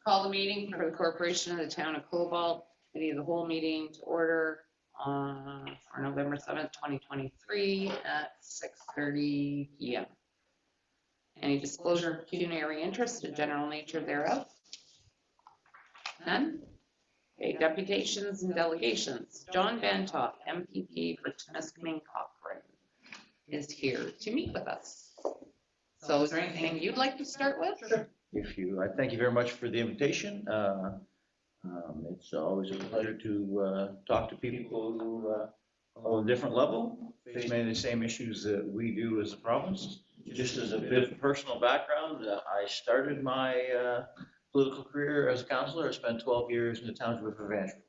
Call the meeting for the Corporation of the Town of Cobalt, committee of the whole meeting to order for November 7th, 2023 at 6:30 p.m. Any disclosure of pecuniary interest and general nature thereof? None? Okay, deputations and delegations. John Van Top, MPP for Timiskaming Cochrane, is here to meet with us. So is there anything you'd like to start with? Sure. I thank you very much for the invitation. It's always a pleasure to talk to people who are on a different level, face many of the same issues that we do as a province. Just as a bit of personal background, I started my political career as a councillor. I spent 12 years in the township of Evangeline.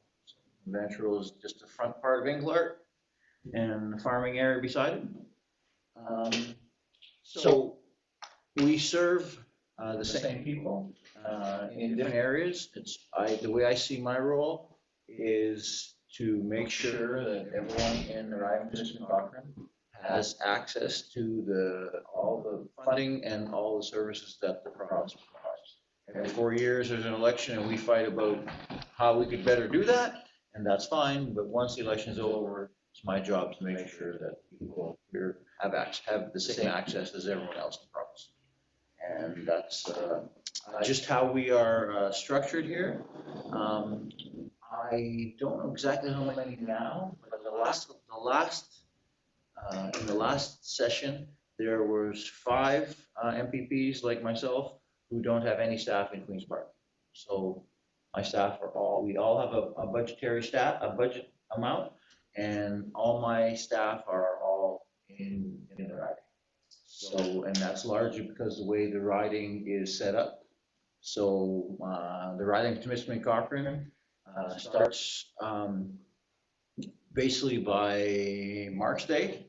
Evangeline is just the front part of Englert and the farming area beside it. So we serve the same people in different areas. The way I see my role is to make sure that everyone in the riding of Timiskaming Cochrane has access to all the funding and all the services that the province provides. Every 4 years there's an election and we fight about how we could better do that, and that's fine, but once the election is over, it's my job to make sure that people here have the same access as everyone else in the province. And that's just how we are structured here. I don't know exactly how many now, but in the last session, there was 5 MPPs like myself who don't have any staff in Queen's Park. So my staff we all have a budgetary budget amount, and all my staff are all in the riding. So, and that's largely because the way the riding is set up. So the riding of Timiskaming Cochrane starts basically by March Day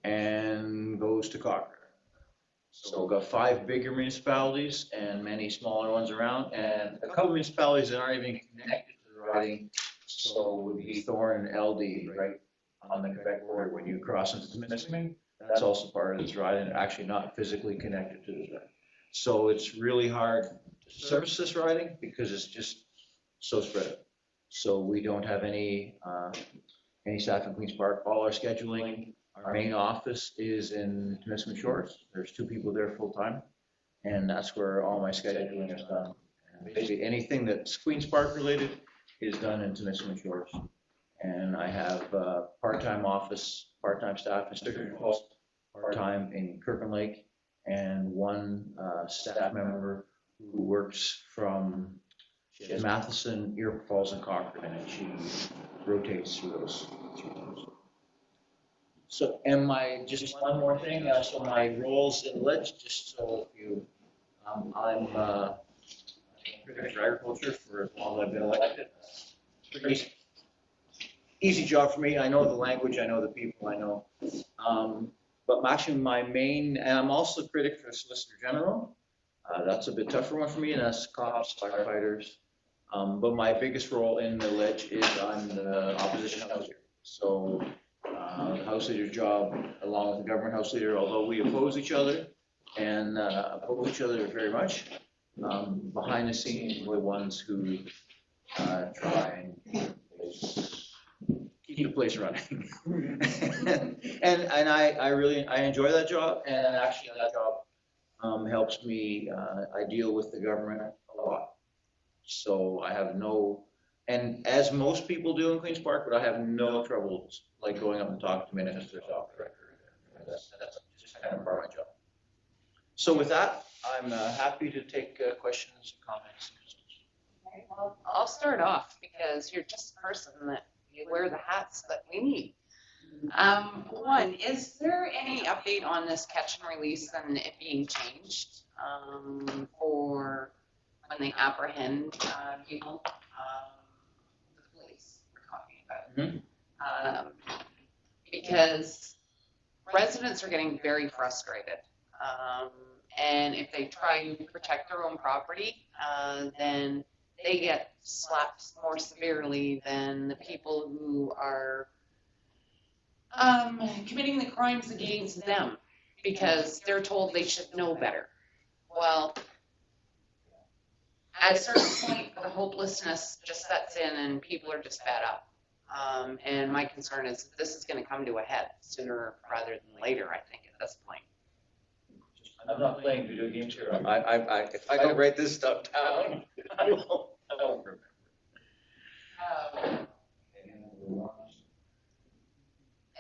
and goes to Cochrane. So we've got 5 bigger municipalities and many smaller ones around, and a couple of municipalities that aren't even connected to the riding. So would be Thorn and LD, right on the Quebec border when you cross into Timiskaming. That's also part of this riding, actually not physically connected to this riding. So it's really hard to service this riding because it's just so spread out. So we don't have any staff in Queen's Park. All our scheduling, our main office is in Timiskaming Shores. There's 2 people there full time, and that's where all my scheduling is done. And basically anything that's Queen's Park related is done in Timiskaming Shores. And I have part-time staff in Sturgeon Falls, part-time in Kirkland Lake, and 1 staff member who works from Matheson, Iroquois Falls, and Cochrane, and she rotates through those. So, just one more thing, so my roles in Ledge, just so I'm Secretary for Agriculture for as long as I've been elected. Pretty easy job for me. I know the language, I know the people, I know. But actually my main, and I'm also a critic for Solicitor General. That's a bit tougher one for me, and that's cops, firefighters. But my biggest role in the Ledge is I'm the opposition house leader. So the house leader's job, along with the government house leader, although we oppose each other and oppose each other very much, behind the scenes we're the ones who try and keep the place running. and I enjoy that job, and actually that job helps me. I deal with the government a lot, so I have and as most people do in Queen's Park, but I have no trouble like going up and talking to ministers off the record. That's just kind of part of my job. So with that, I'm happy to take questions and comments. Okay, well, I'll start off because you're just the person that you wear the hats that we need. One, is there any update on this catch and release and it being changed for when they apprehend people? The police we're talking about. Mm-hmm. Because residents are getting very frustrated. And if they try to protect their own property, then they get slapped more severely than the people who are committing the crimes against them because they're told they should know better. Well, at a certain point, the hopelessness just sets in and people are just fed up. And my concern is this is going to come to a head sooner rather than later, I think, at this point. I'm not playing video games here. If I don't write this stuff down, I won't remember.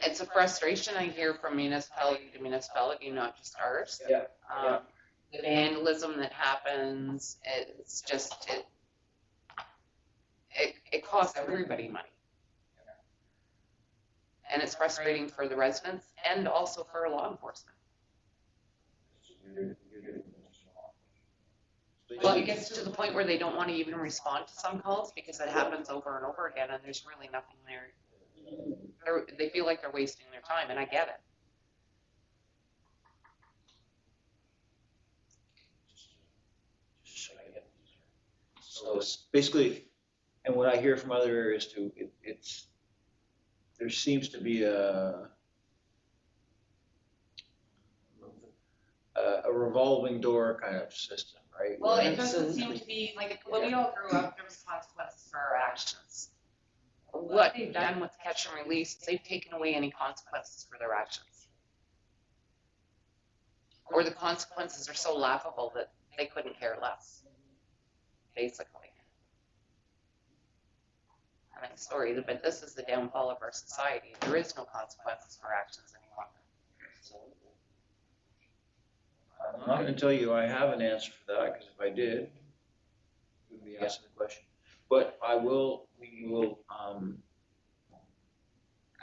It's a frustration I hear from municipality to municipality, not just ours. Yeah. The vandalism that happens, it's just, it costs everybody money. And it's frustrating for the residents and also for law enforcement. Well, it gets to the point where they don't want to even respond to some calls because it happens over and over again and there's really nothing there. They feel like they're wasting their time, and I get it. So it's basically, and what I hear from other areas too, there seems to be a revolving door kind of system, right? Well, it doesn't seem to be, like, when we all grew up, there was consequences for our actions. What they've done with catch and release, they've taken away any consequences for their actions. Or the consequences are so laughable that they couldn't care less, basically. I mean, sorry, but this is the downfall of our society. There is no consequences for actions anymore. I'm not going to tell you I have an answer for that, because if I did, we'd be asking the question. But we will, and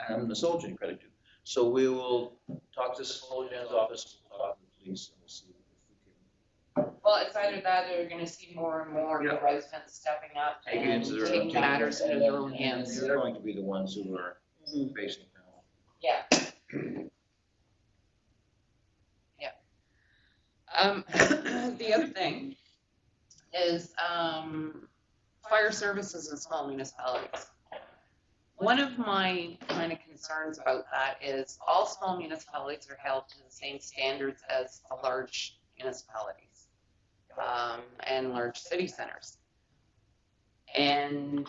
I'm the Solgen credit to. So we will talk to the Solgen's office, we'll talk to the police, and we'll see if we can. Well, it's either that or you're going to see more and more of the residents stepping up and taking matters into their own hands. They're going to be the ones who are facing penalty. Yeah. The other thing is fire services in small municipalities. One of my kind of concerns about that is all small municipalities are held to the same standards as the large municipalities and large city centers. And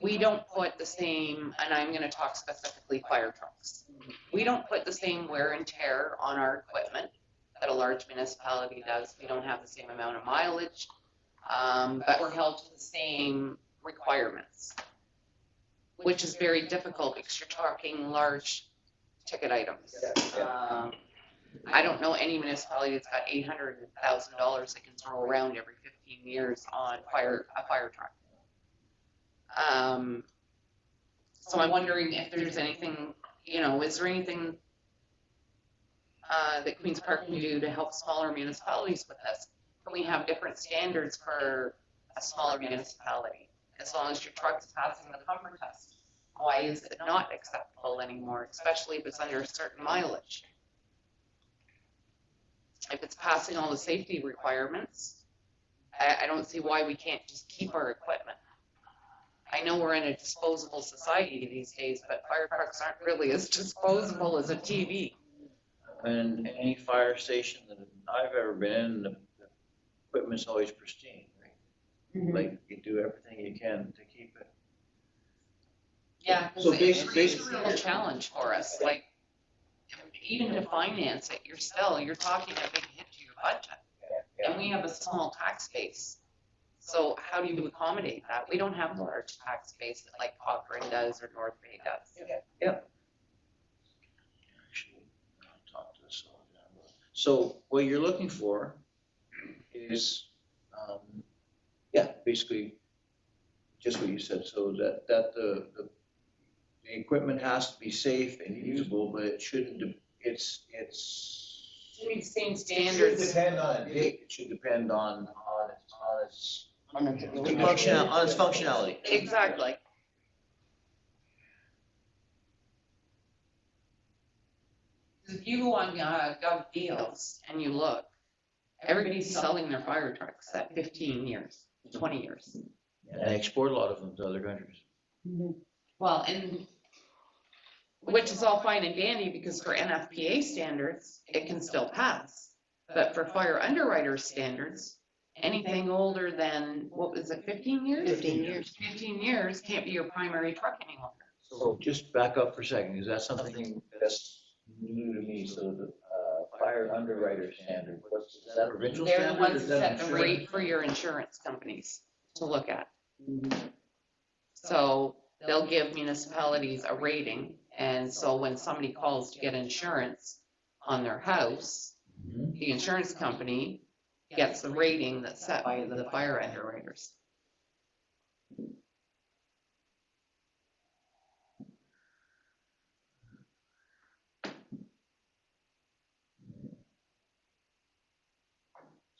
we don't put the same, and I'm going to talk specifically fire trucks, we don't put the same wear and tear on our equipment that a large municipality does. We don't have the same amount of mileage, but we're held to the same requirements, which is very difficult because you're talking large ticket items. I don't know any municipality that's got $800,000 they can throw around every 15 years on a fire truck. So I'm wondering if there's anything, is there anything that Queen's Park can do to help smaller municipalities with this? Can we have different standards for a smaller municipality? As long as your truck is passing the comfort test, why is it not acceptable anymore, especially if it's under a certain mileage? If it's passing all the safety requirements, I don't see why we can't just keep our equipment. I know we're in a disposable society these days, but fire trucks aren't really as disposable as a TV. And any fire station that I've ever been in, the equipment's always pristine, right? Mm-hmm. Like, you do everything you can to keep it. Yeah, so it's a real challenge for us. Like, even to finance it, you're talking a big hit to your budget. Yeah. And we have a small tax base. So how do you accommodate that? We don't have a large tax base like Cochrane does or North Bay does. Yeah. Actually, I'll talk to this. So what you're looking for is, basically just what you said. So that the equipment has to be safe and usable, but it shouldn't. It's should be the same standards. It should depend on a date. It should depend on its functionality. Exactly. If you go on Gov Deals and you look, everybody's selling their fire trucks at 15 years, 20 years. And they export a lot of them to other countries. Mm-hmm. Well, and which is all fine and dandy because for NFPA standards, it can still pass. But for fire underwriter standards, anything older than, what was it, 15 years? 15 years. 15 years can't be your primary truck any longer. So just back up for a second, is that something that's new to me? So the fire underwriter standard, is that a provincial They're standard? the ones Is that that set the insurance? rate for your insurance companies to look at. So they'll give municipalities a rating, and so when somebody calls to get insurance on their house, Mhm. the insurance company gets the rating that's set by the fire underwriters.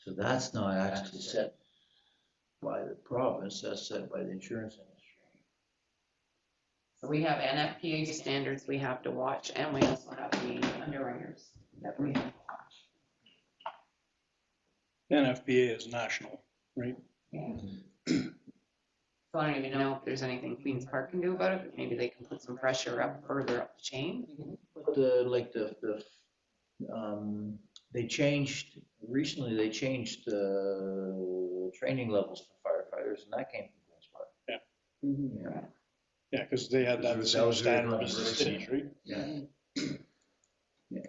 So that's not actually set by the province, that's set by the insurance industry. So we have NFPA standards we have to watch, and we also have the underwriters that we have to watch. NFPA is national, right? So I don't even know if there's anything Queen's Park can do about it, but maybe they can put some pressure up further up the chain. But they changed, recently they changed the training levels for firefighters, and that came from Queen's Park. Mhm. Yeah, because they had that That same was very standard as the controversial. cities, right? Yeah.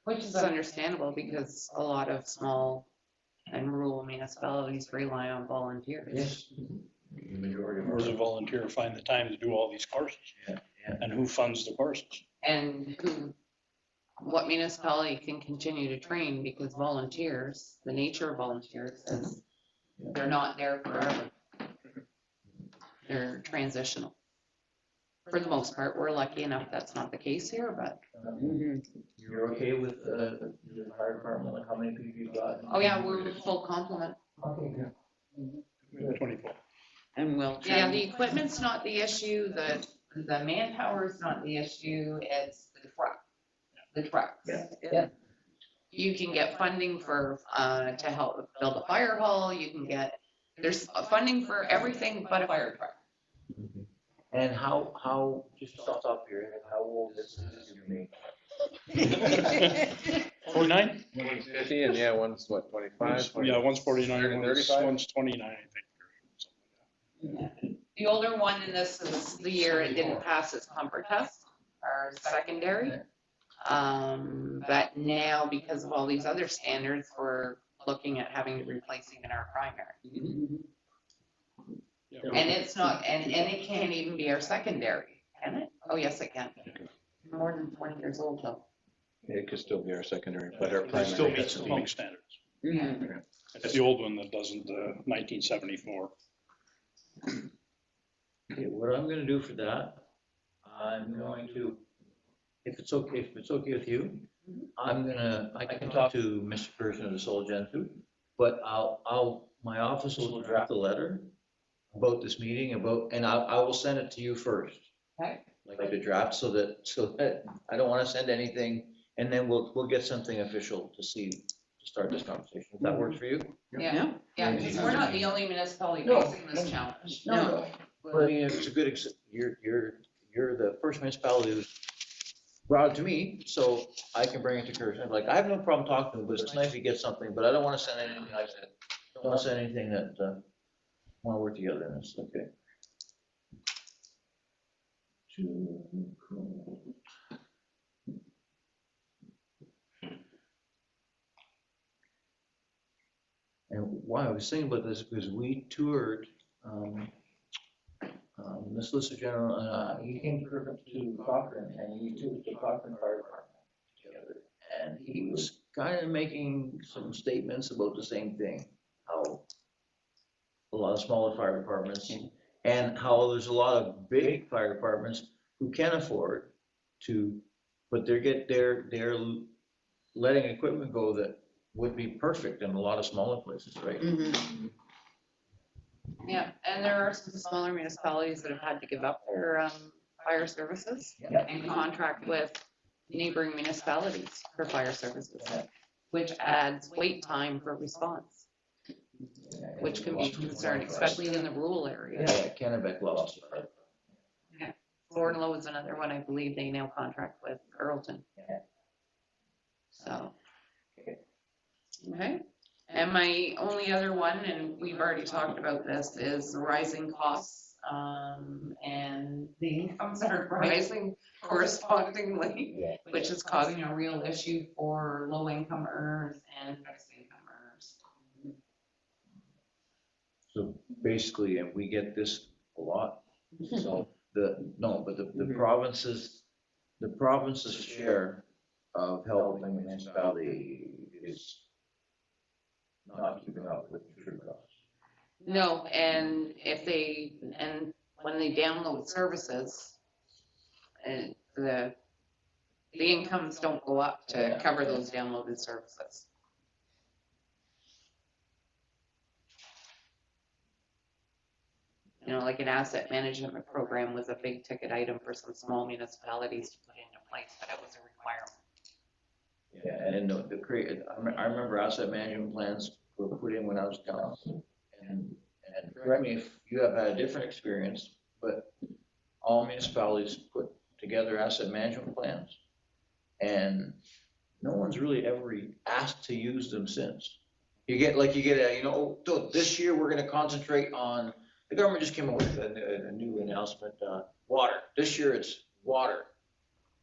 Which is understandable because a lot of small and rural municipalities rely on volunteers. Yes. The majority of Where does a our. volunteer find the time to do all these courses? Yeah, yeah. And who funds the courses? And what municipality can continue to train, because volunteers, the nature of volunteers is they're not there forever. They're transitional. For the most part, we're lucky enough that's not the case here, but, Mhm. You're okay with the fire department, like how many people you've got? oh yeah, we're full complement. Okay, yeah. 24. And we'll Yeah, try. the equipment's not the issue, the manpower's not the issue, it's the trucks. Yeah. You can get funding for, to help build a fire hall, there's funding for everything but a fire truck. And how, just off the top of your head, how old is your mate? 49? One's 50 and yeah, one's what, 25? Yeah, one's 49, 35? one's 29, I think. The older one, and this is the year it didn't pass its pumper test, or secondary. But now, because of all these other standards, we're looking at having to replace even our primary. Yeah. And it's not, and it can't even be our secondary, can it? Oh, yes, it can. More than 20 years old though. It could still be our secondary, but our It still primary. meets the pumping standards. Mhm. It's the old one that doesn't, 1974. Okay, what I'm gonna do for that, I'm going to, if it's okay with you, I can talk to Mr. Person of the Soul Gentoo, but my office will draft a letter about this meeting, and I will send it to you first. Okay. Like a draft, so that I don't wanna send anything, and then we'll get something official to start this conversation, if that works for you? Yeah, because we're not the only municipality No. facing this challenge. No. Well, I mean, it's a good, you're the first municipality who's brought it to me, so I can bring it to Kirsten. Like, I have no problem talking to them, but it's nice to get something, but I don't wanna send anything like that. Don't wanna send anything that, wanna work together in this, okay? And why I was thinking about this, because we toured, the Solicitor General, he came to Cochrane, and he took the Cochrane Fire Department together. And he was kind of making some statements about the same thing, how a lot of smaller fire departments, and how there's a lot of big fire departments who can afford to, but they're letting equipment go that would be perfect in a lot of smaller places, right? Mhm. Yeah, and there are some smaller municipalities that have had to give up their fire services Yeah. and contract with neighboring municipalities for fire services, which adds wait time for response, which can be a concern, especially in the rural areas. Yeah, Kennebec lost it. Thornlow is another one, I believe they now contract with Earlton. Yeah. So. Okay, And my only other one, and we've already talked about this, is rising costs, and the incomes are rising correspondingly, which is causing a real issue for low-income earners and fixed-income earners. So basically, and we get this a lot, so the province's share of helping the municipality is not keeping up with the true costs. No, and when they download services, the incomes don't go up to cover those downloaded services. You know, like an asset management program was a big ticket item for some small municipalities to put into place, but it was a requirement. Yeah, and I remember asset management plans were put in when I was down. And correct me if you have had a different experience, but all municipalities put together asset management plans, and no one's really ever asked to use them since. This year we're going to concentrate on, the government just came up with a new announcement, water. This year it's water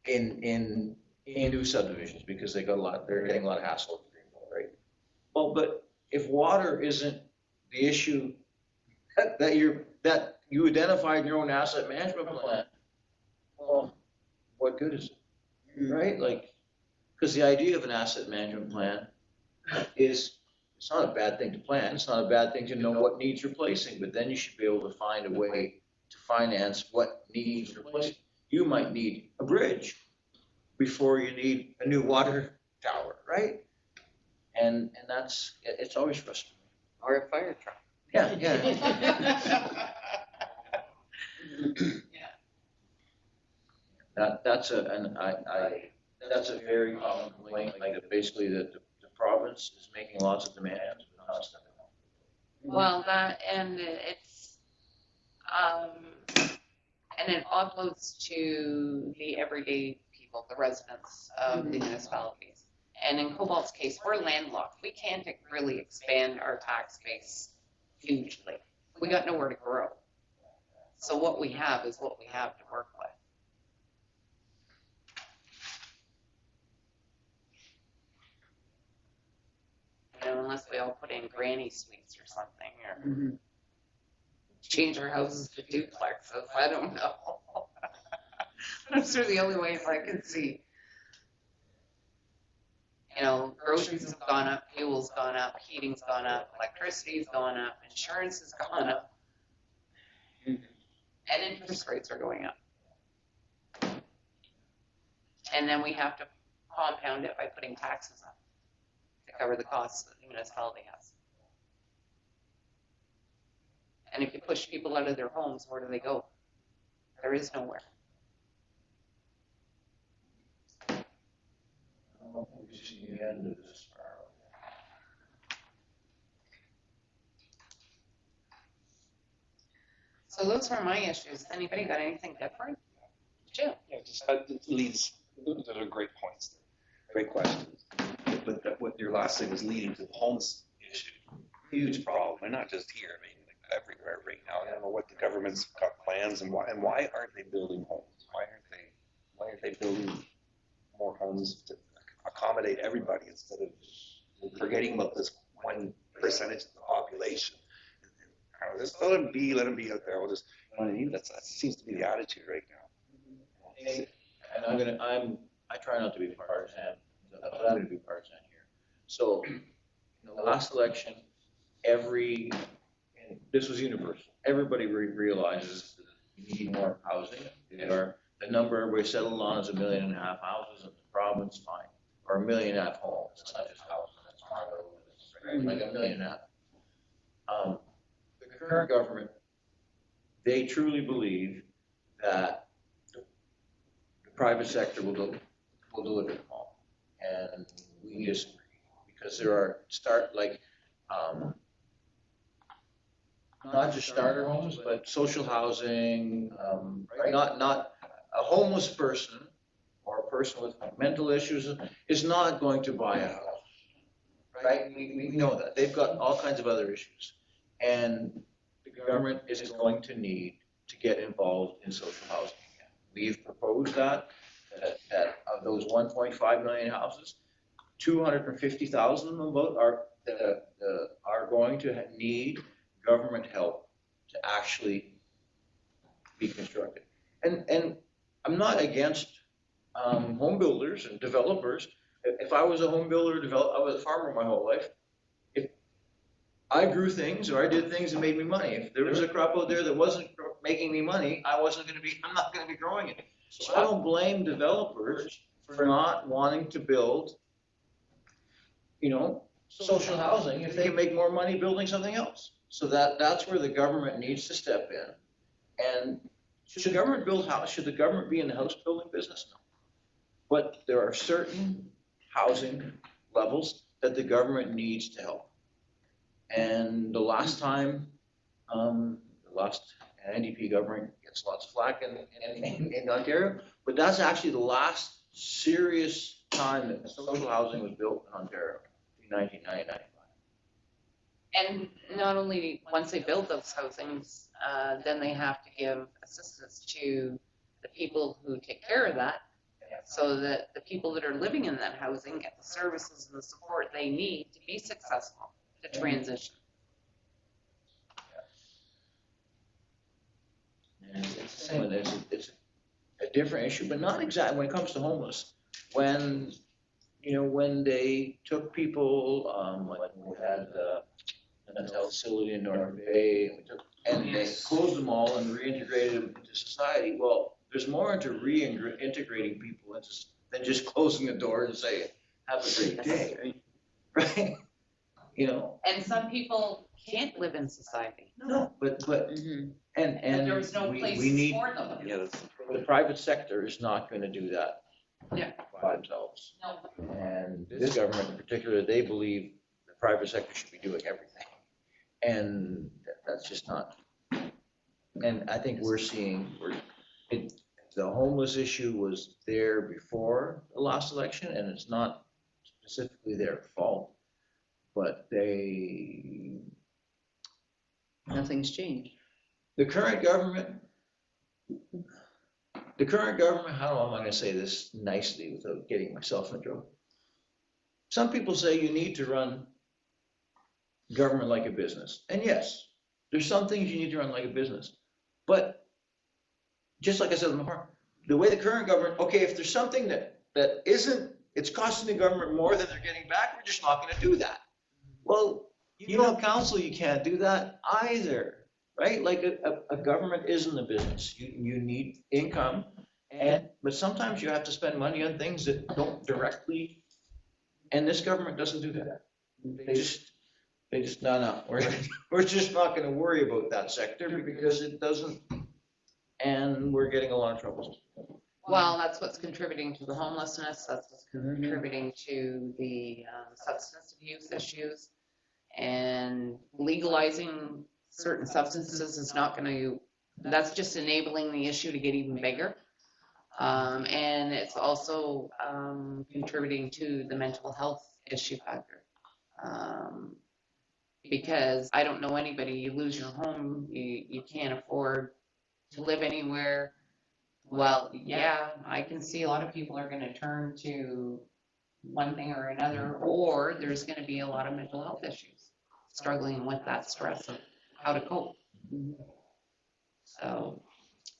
in new subdivisions because they're getting a lot of hassle with Greenville, right? Well, but if water isn't the issue that you identified in your own asset management plan, well, what good is it, right? Like, because the idea of an asset management plan is, it's not a bad thing to plan. It's not a bad thing to know what needs replacing, but then you should be able to find a way to finance what needs replacing. You might need a bridge before you need a new water tower, right? And it's always frustrating. Or a fire truck. Yeah. That's a very common complaint, like that basically the province is making lots of demands, but not stepping up. Well, and it offloads to the everyday people, the residents of the municipalities. And in Cobalt's case, we're landlocked. We can't really expand our tax base hugely. We got nowhere to grow. So what we have is what we have to work with. You know, unless we all put in granny suites or something, or change our houses to duplexes. I don't know. Those are the only ways I can see. You know, groceries have gone up, fuel's gone up, heating's gone up, electricity's gone up, insurance has gone up, and interest rates are going up. And then we have to compound it by putting taxes up to cover the costs that the municipality has. And if you push people out of their homes, where do they go? There is nowhere. I don't think we've seen the end of this spiral. So those are my issues. Anybody got anything different? Jim? Yeah, just that leads, those are great points, great questions. But what your last thing was leading to the homeless issue, huge problem, and not just here. I mean, like everywhere right now. I don't know what the government's got plans and why aren't they building homes? Why aren't they building more homes to accommodate everybody instead of forgetting about this one percentage of the population? I don't know, just let them be out there. We'll just, you know what I mean? That seems to be the attitude right now. And I try not to be partisan, but I'm going to be partisan here. So, in the last election, and this was universal. Everybody realizes that we need more housing. The number everybody settled on is 1.5 million houses in the province, fine, or 1.5 million homes. It's not just houses, it's condos, it's like 1.5 million. The current government, they truly believe that the private sector will deliver them all, and we disagree because there are not just starter homes, but social housing. Not a homeless person or a person with mental issues is not going to buy a house, right? We know that. They've got all kinds of other issues. And the government is going to need to get involved in social housing again. We've proposed that of those 1.5 million houses, 250,000 of them about are going to need government help to actually be constructed. And I'm not against home builders and developers. If I was a home builder, I was a farmer my whole life. If I grew things or I did things that made me money, if there was a crop out there that wasn't making me money, I'm not going to be growing it. So I don't blame developers for not wanting to build, social housing if they can make more money building something else. So that's where the government needs to step in. And should the government should the government be in the house building business? No. But there are certain housing levels that the government needs to help. And the last time, the last NDP government gets lots of flack in Ontario, but that's actually the last serious time that social housing was built in Ontario, in 1995. And not only once they build those housings, then they have to give assistance to the people who take care of that, so that the people that are living in that housing get the services and the support they need to be successful to transition. And it's the same, it's a different issue, but not exactly when it comes to homeless. When they took people, like we had a mental facility in North Bay, and they closed them all and reintegrated them into society. Well, there's more into reintegrating people than just closing the door and saying, have a great day, right? And some people can't live in society. No, but Mhm. and But there was no we place need, for them. Yeah, that's, the private sector is not going to do that Yeah. by themselves. No. And this government in particular, they believe the private sector should be doing everything. And that's just not. And I think the homeless issue was there before the last election, and it's not specifically their fault, but Nothing's changed. the current government, how am I going to say this nicely without getting myself in trouble? Some people say you need to run government like a business. And yes, there's some things you need to run like a business. But just like I said before, the way the current government, okay, if there's something that isn't, it's costing the government more than they're getting back, we're just not going to do that. Well, council, you can't do that either, right? Like a government isn't a business. You need income, but sometimes you have to spend money on things that don't directly, and this government doesn't do that. They just no, we're just not going to worry about that sector because it doesn't, and we're getting a lot of trouble. Well, that's what's contributing to the homelessness, that's what's contributing to the substance abuse issues. And legalizing certain substances is not going to, that's just enabling the issue to get even bigger. And it's also contributing to the mental health issue factor. Because I don't know anybody, you lose your home, you can't afford to live anywhere. Well, yeah, I can see a lot of people are going to turn to one thing or another, or there's going to be a lot of mental health issues, struggling with that stress of how to cope. So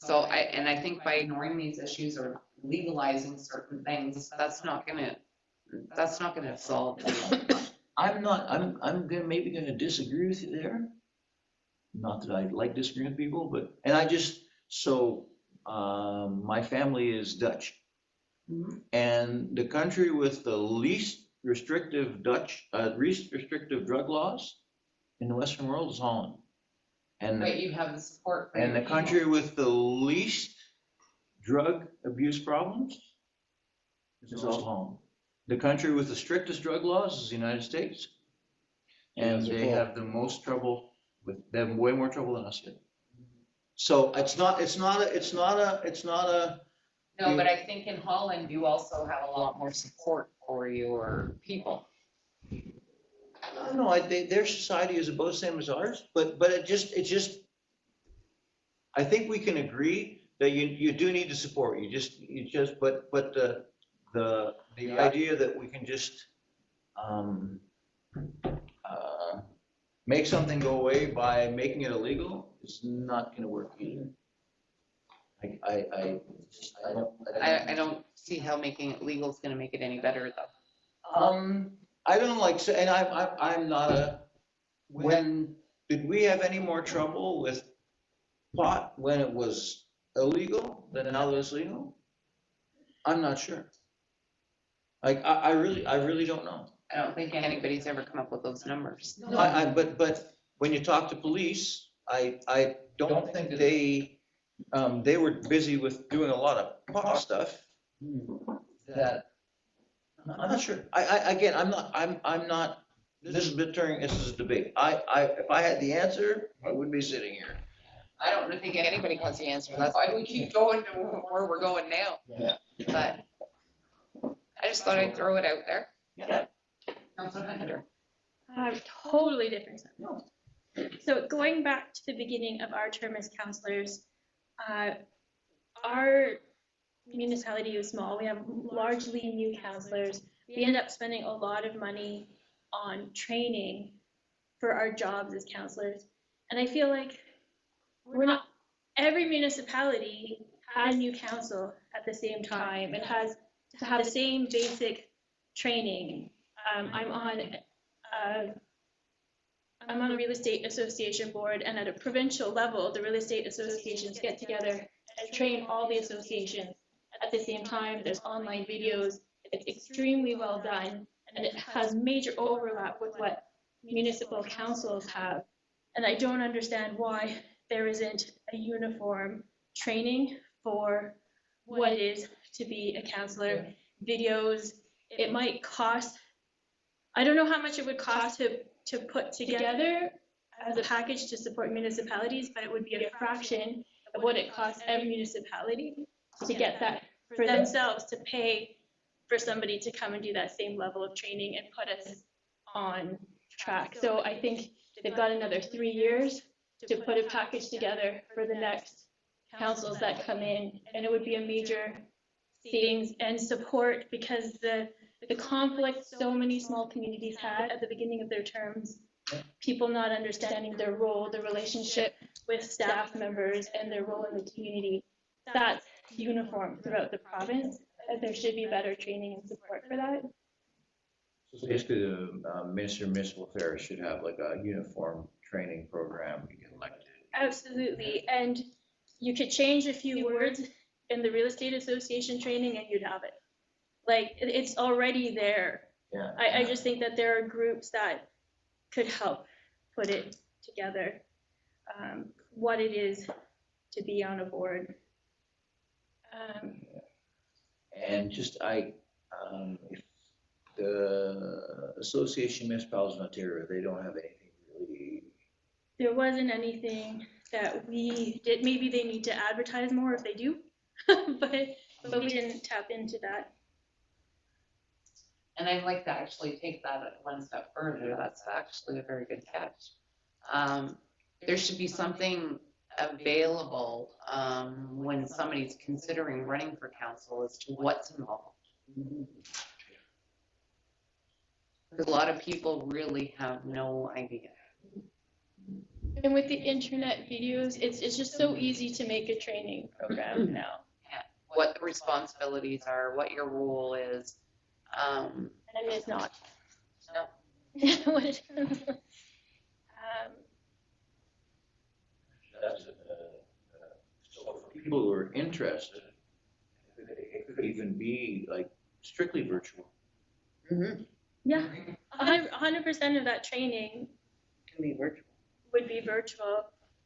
I think by ignoring these issues or legalizing certain things, that's not going to solve it. I'm maybe going to disagree with you there. Not that I like disagreeing with people, but my family is Dutch, and the country with the least restrictive drug laws in the Western world is Holland. But you have the support for and your the country with the least drug abuse problems is also Holland. The country with the strictest drug laws is the United States, and they have the most trouble they have way more trouble than us here. So it's not a. No, but I think in Holland you also have a lot more support for your people. don't know, their society is about the same as ours, but it just, I think we can agree that you do need to support, but the idea that we can just, make something go away by making it illegal is not gonna work either. I don't see how making it legal is gonna make it any better though. I don't like, and I'm not when, did we have any more trouble with pot when it was illegal than now that it's legal? I'm not sure. Like, I really don't know. I don't think anybody's ever come up with those numbers. No, but when you talk to police, I don't think they were busy with doing a lot of pot stuff that, I'm not sure. Again, I'm not, this is a debate. If I had the answer, I wouldn't be sitting here. I don't think anybody has the answer. That's why we keep going to where we're going now. Yeah. But I just thought I'd throw it out there. Yeah. Councilor Hunter. Totally different. So going back to the beginning of our term as councillors, our municipality is small. We have largely new councillors. We end up spending a lot of money on training for our jobs as councillors. And I feel like every municipality has a new council at the same time and has to have the same basic training. I'm on a real estate association board, and at a provincial level, the real estate associations get together and train all the associations at the same time. There's online videos. It's extremely well done, and it has major overlap with what municipal councils have. And I don't understand why there isn't a uniform training for what it is to be a councillor. Videos, it might cost, I don't know how much it would cost to put together as a package to support municipalities, but it would be a fraction of what it costs every municipality to get that for themselves, to pay for somebody to come and do that same level of training and put us on track. So I think they've got another 3 years to put a package together for the next councils that come in, and it would be a major savings and support, because the conflict so many small communities had at the beginning of their terms, people not understanding their role, their relationship with staff members, and their role in the community, that's uniform throughout the province. There should be better training and support for that. So basically, the Minister of Municipal Affairs should have like a uniform training program to get elected. Absolutely, and you could change a few words in the real estate association training and you'd have it. Like, it's already there. Yeah. I just think that there are groups that could help put it together, what it is to be on a board. And just if the Association of Municipalities in Ontario, they don't have anything really. There wasn't anything that we did. Maybe they need to advertise more if they do, but we didn't tap into that. And I'd like to actually take that one step further. That's actually a very good catch. There should be something available when somebody's considering running for council as to what's involved. Because a lot of people really have no idea. And with the internet videos, it's just so easy to make a training program now. Yeah. What the responsibilities are, what your role is. And I mean, it's not. No. So for people who are interested, it could even be like strictly virtual. Mm-hmm. Yeah, 100% of that training Can be virtual. would be virtual,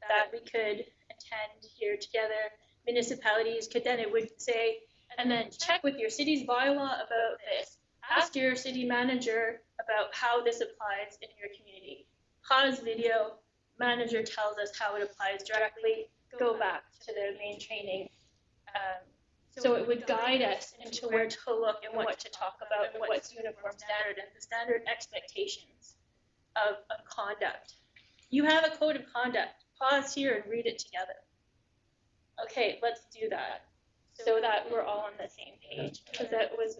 that we could attend here together. Municipalities could then, it would say, and then check with your city's bylaw about this. Ask your city manager about how this applies in your community. Pause video, manager tells us how it applies directly, go back to the main training. So it would guide us into where to look and what to talk about and what's uniform standard and the standard expectations of conduct. You have a code of conduct. Pause here and read it together. Okay, let's do that so that we're all on the same page, because that was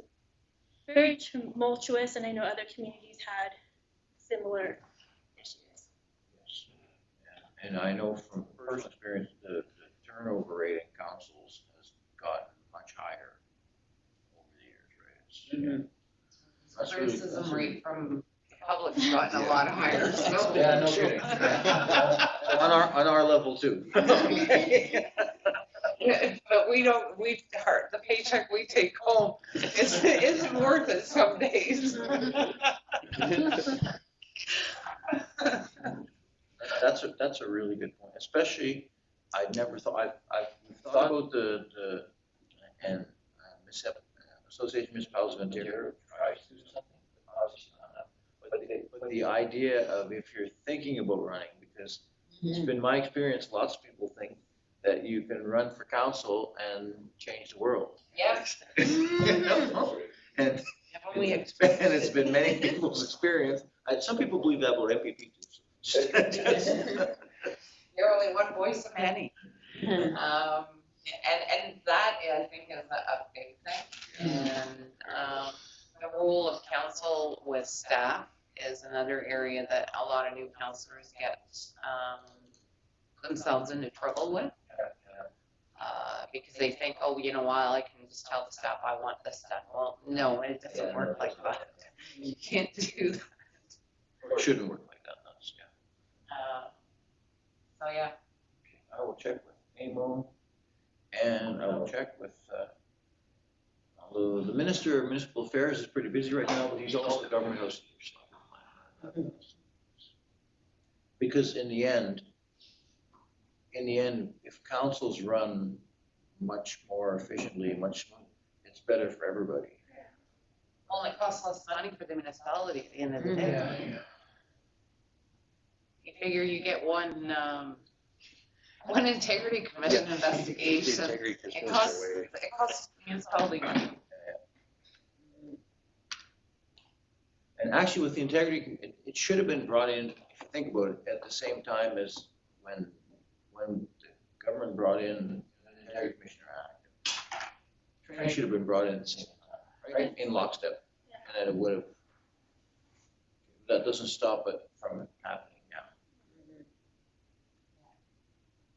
very tumultuous, and I know other communities had similar issues. And I know from personal experience, the turnover rate in councils has gotten much higher over the years, right? That's really- Criticism that's rate from the public's gotten a lot higher, so. Yeah, no kidding. On our level too. Yeah, but we don't, the paycheck we take home isn't worth it some days. That's a really good point, especially, I'd never thought, I've thought about the Association of Municipalities of Ontario tries to do something, obviously not enough. But the idea of if you're thinking about running, because it's been my experience, lots of people think that you can run for council and change the world. Yes. And it's been many people's experience. Some people believe that about MPP too. You're only one voice of many. And that, I think, is a big thing. And the role of council with staff is another area that a lot of new councillors get themselves into trouble with. Because they think, oh, you know what, I can just tell the staff I want this done. Well, no, it doesn't work like that. You can't do that. Or shouldn't work like that, that's, yeah. So, yeah. I will check with AMO, and I will check with, although the Minister of Municipal Affairs is pretty busy right now, but he's also the government house. Because in the end, if councils run much more efficiently, it's better for everybody. Well, it costs less money for the municipality at the end of the day. You figure you get one integrity commission investigation. It costs the municipality money. And actually with the integrity, it should have been brought in, if you think about it, at the same time as when the government brought in the Integrity Commissioner Act. Training should have been brought in at the same time, right? In lockstep. And then it would have, that doesn't stop it from happening now.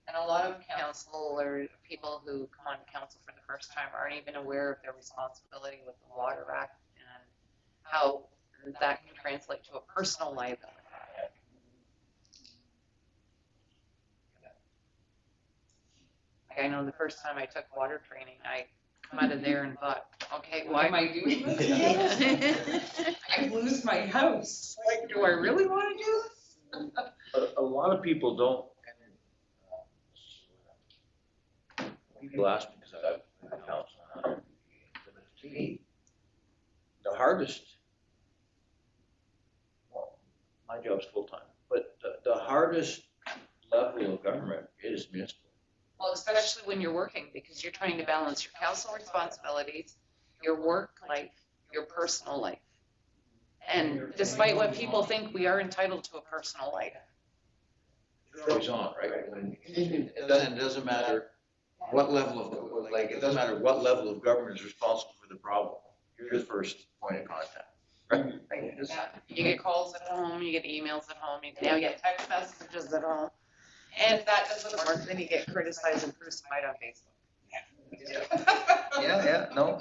And a lot of council or people who come on council for the first time aren't even aware of their responsibility with the Water Act and how that can translate to a personal liability. Like I know the first time I took water training, I come out of there and thought, okay, why am I doing this? I lose my house. Like, do I really want to do this? A lot of people don't, and people ask me because I've been council, to me, the hardest, well, my job's full-time, but the hardest level of government is municipal. Well, especially when you're working, because you're trying to balance your council responsibilities, your work life, your personal life. And despite what people think, we are entitled to a personal life. It's always on, right? It doesn't matter what level of, it doesn't matter what level of government is responsible for the problem. You're the first point of contact, right? Yeah. You get calls at home, you get emails at home, you now get text messages at home. And if that doesn't work, then you get criticized and crucified on Facebook. Yeah, no,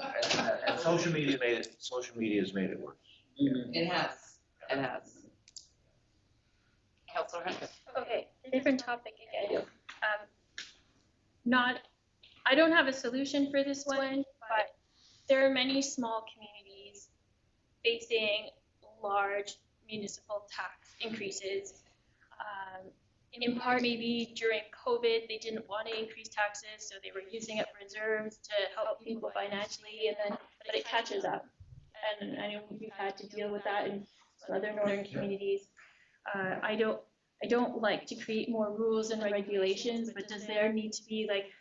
and social media has made it worse. It has. Councilor Hunter. Okay, different topic again. I don't have a solution for this one, but there are many small communities facing large municipal tax increases. In part, maybe during COVID, they didn't want to increase taxes, so they were using up reserves to help people financially, but it catches up. And I know we've had to deal with that in some other northern communities. I don't like to create more rules and regulations, but does there need to be, like,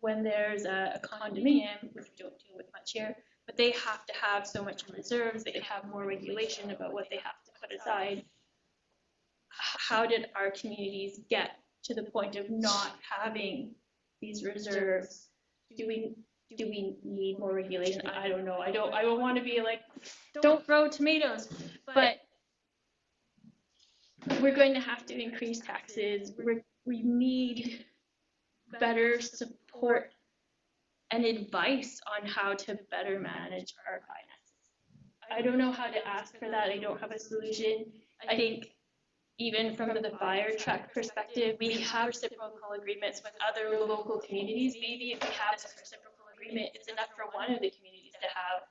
when there's a condominium, which we don't deal with much here, but they have to have so much in reserves, they have more regulation about what they have to put aside. how did our communities get to the point of not having these reserves? Do we need more regulation? I don't know. I don't want to be like, don't grow tomatoes, but we're going to have to increase taxes. We need better support and advice on how to better manage our finances. I don't know how to ask for that. I don't have a solution. I think even from the fire truck perspective, we have reciprocal agreements with other local communities. Maybe if we have this reciprocal agreement, it's enough for one of the communities to have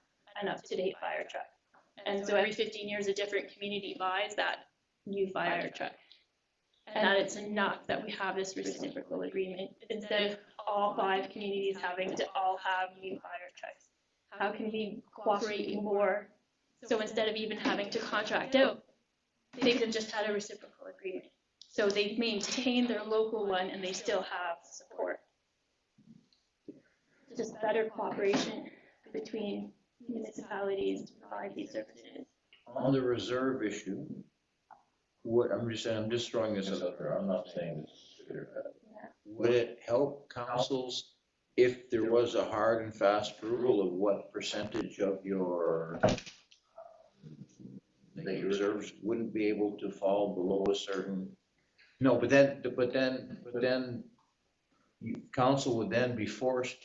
an up-to-date fire truck. And so every 15 years, a different community buys that new fire truck. And that it's enough that we have this reciprocal agreement instead of all 5 communities having to all have new fire trucks. How can we cooperate more? So instead of even having to contract out, they could have just had a reciprocal agreement. So they maintain their local one and they still have support. Just better cooperation between municipalities to provide these services. On the reserve issue, what I'm just saying, I'm just throwing this out there. I'm not saying this. Would it help councils if there was a hard and fast rule of what percentage of your that your reserves wouldn't be able to fall below a certain? No, but then council would then be forced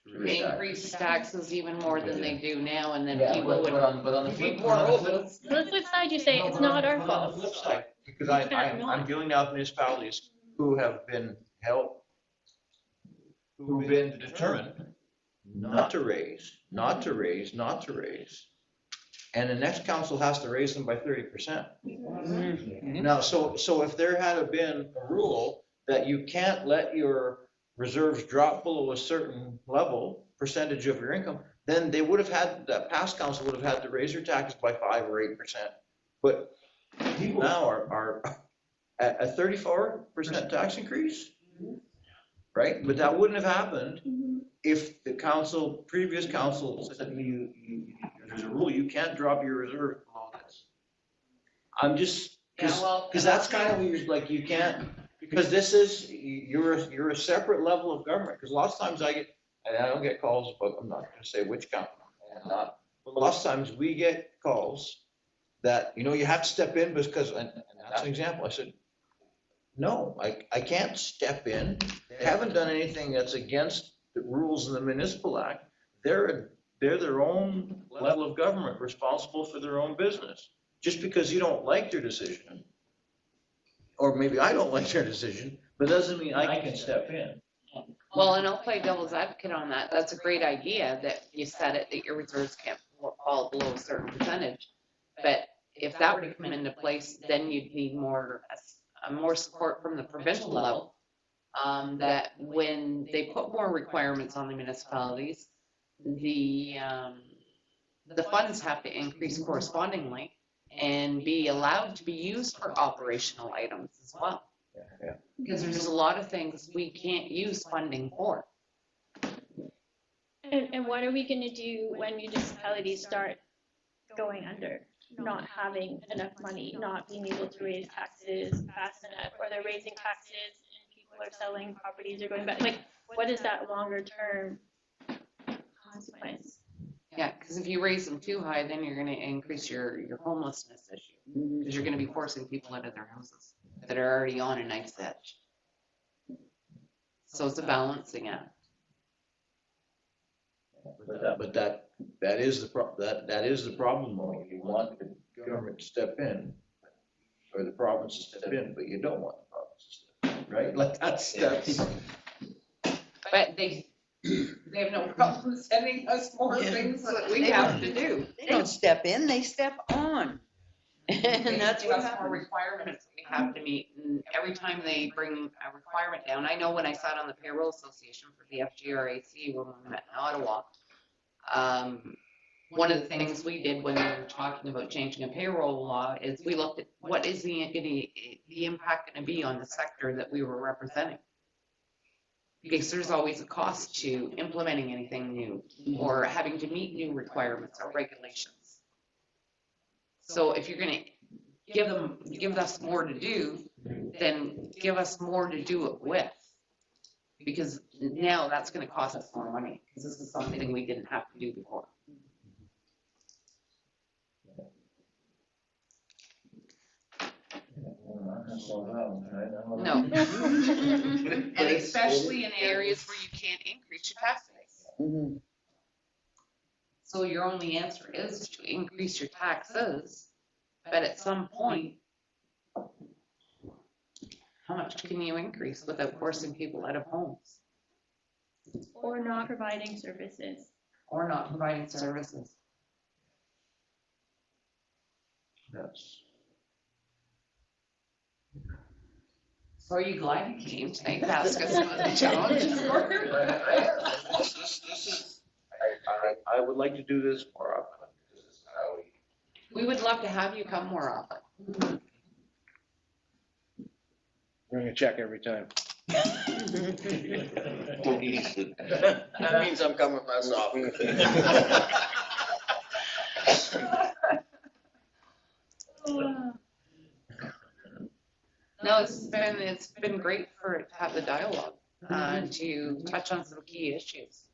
to They increase taxes even more than they do now, and then Yeah, people would but on the be flip more side, open. On the flip side, you say it's not our but on the fault. flip side, because I'm dealing now with municipalities who have been helped, who've been determined not to raise. And the next council has to raise them by 30%. Now, so if there had been a rule that you can't let your reserves drop below a certain level, percentage of your income, then they would have had, that past council would have had to raise their taxes by 5 or 8%. But people now are at a 34% tax increase, right? But that wouldn't have happened if the previous council said there's a rule, you can't drop your reserve below this. I'm just, because that's kind of weird, like you can't, because this is, you're a separate level of government. Because lots of times I don't get calls, but I'm not going to say which company, but lots of times we get calls that, you have to step in because, and that's an example. I said, no, I can't step in. They haven't done anything that's against the rules in the Municipal Act. They're their own level of government, responsible for their own business. Just because you don't like their decision, or maybe I don't like their decision, but doesn't mean I can step in. Well, and I'll play devil's advocate on that. That's a great idea that you said it, that your reserves can't fall below a certain percentage. But if that were to come into place, then you'd need more support from the provincial level. That when they put more requirements on the municipalities, the funds have to increase correspondingly and be allowed to be used for operational items as well. Yeah. Because there's a lot of things we can't use funding for. And what are we going to do when municipalities start going under, not having enough money, not being able to raise taxes fast enough, or they're raising taxes and people are selling properties or going back? Like, what is that longer term consequence? Yeah, because if you raise them too high, then you're going to increase your homelessness issue. Because you're going to be forcing people out of their houses that are already on a knife's edge. So it's a balancing act. But that is the problem, though. You want the government to step in, or the province to step in, but you don't want the province to step in, right? Like that's. But they have no problem sending us more things that we have to do. They don't step in, they step on. And that's Give what us more happens. requirements that we have to meet, and every time they bring a requirement down, I know when I sat on the payroll association for the FGRAC when we met in Ottawa, one of the things we did when we were talking about changing a payroll law is we looked at what is the impact going to be on the sector that we were representing. Because there's always a cost to implementing anything new or having to meet new requirements or regulations. So if you're going to give us more to do, then give us more to do it with. Because now that's gonna cost us more money, because this is something we didn't have to do before. No. And especially in areas where you can't increase your tax base. Mhm. So your only answer is to increase your taxes, but at some point, how much can you increase without forcing people out of homes Or not providing services. or not providing services? That's. So are you glad you came tonight to ask us what the challenges were? I would like to do this more often. This is how we. We would love to have you come more often. Bring a check every time. That means I'm coming less often. No, it's been great to have the dialogue, to touch on some key issues.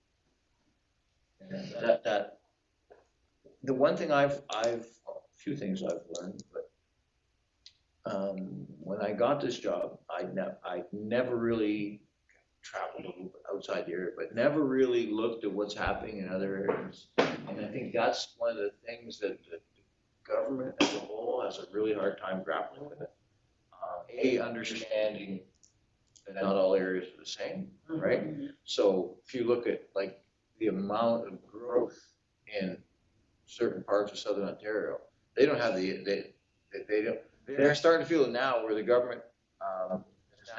The one thing a few things I've learned, but when I got this job, I never really traveled a little bit outside the area, but never really looked at what's happening in other areas. And I think that's one of the things that the government as a whole has a really hard time grappling with it. Understanding that not all areas are the same, right? So if you look at like the amount of growth in certain parts of Southern Ontario, they don't have they're starting to feel it now where the government has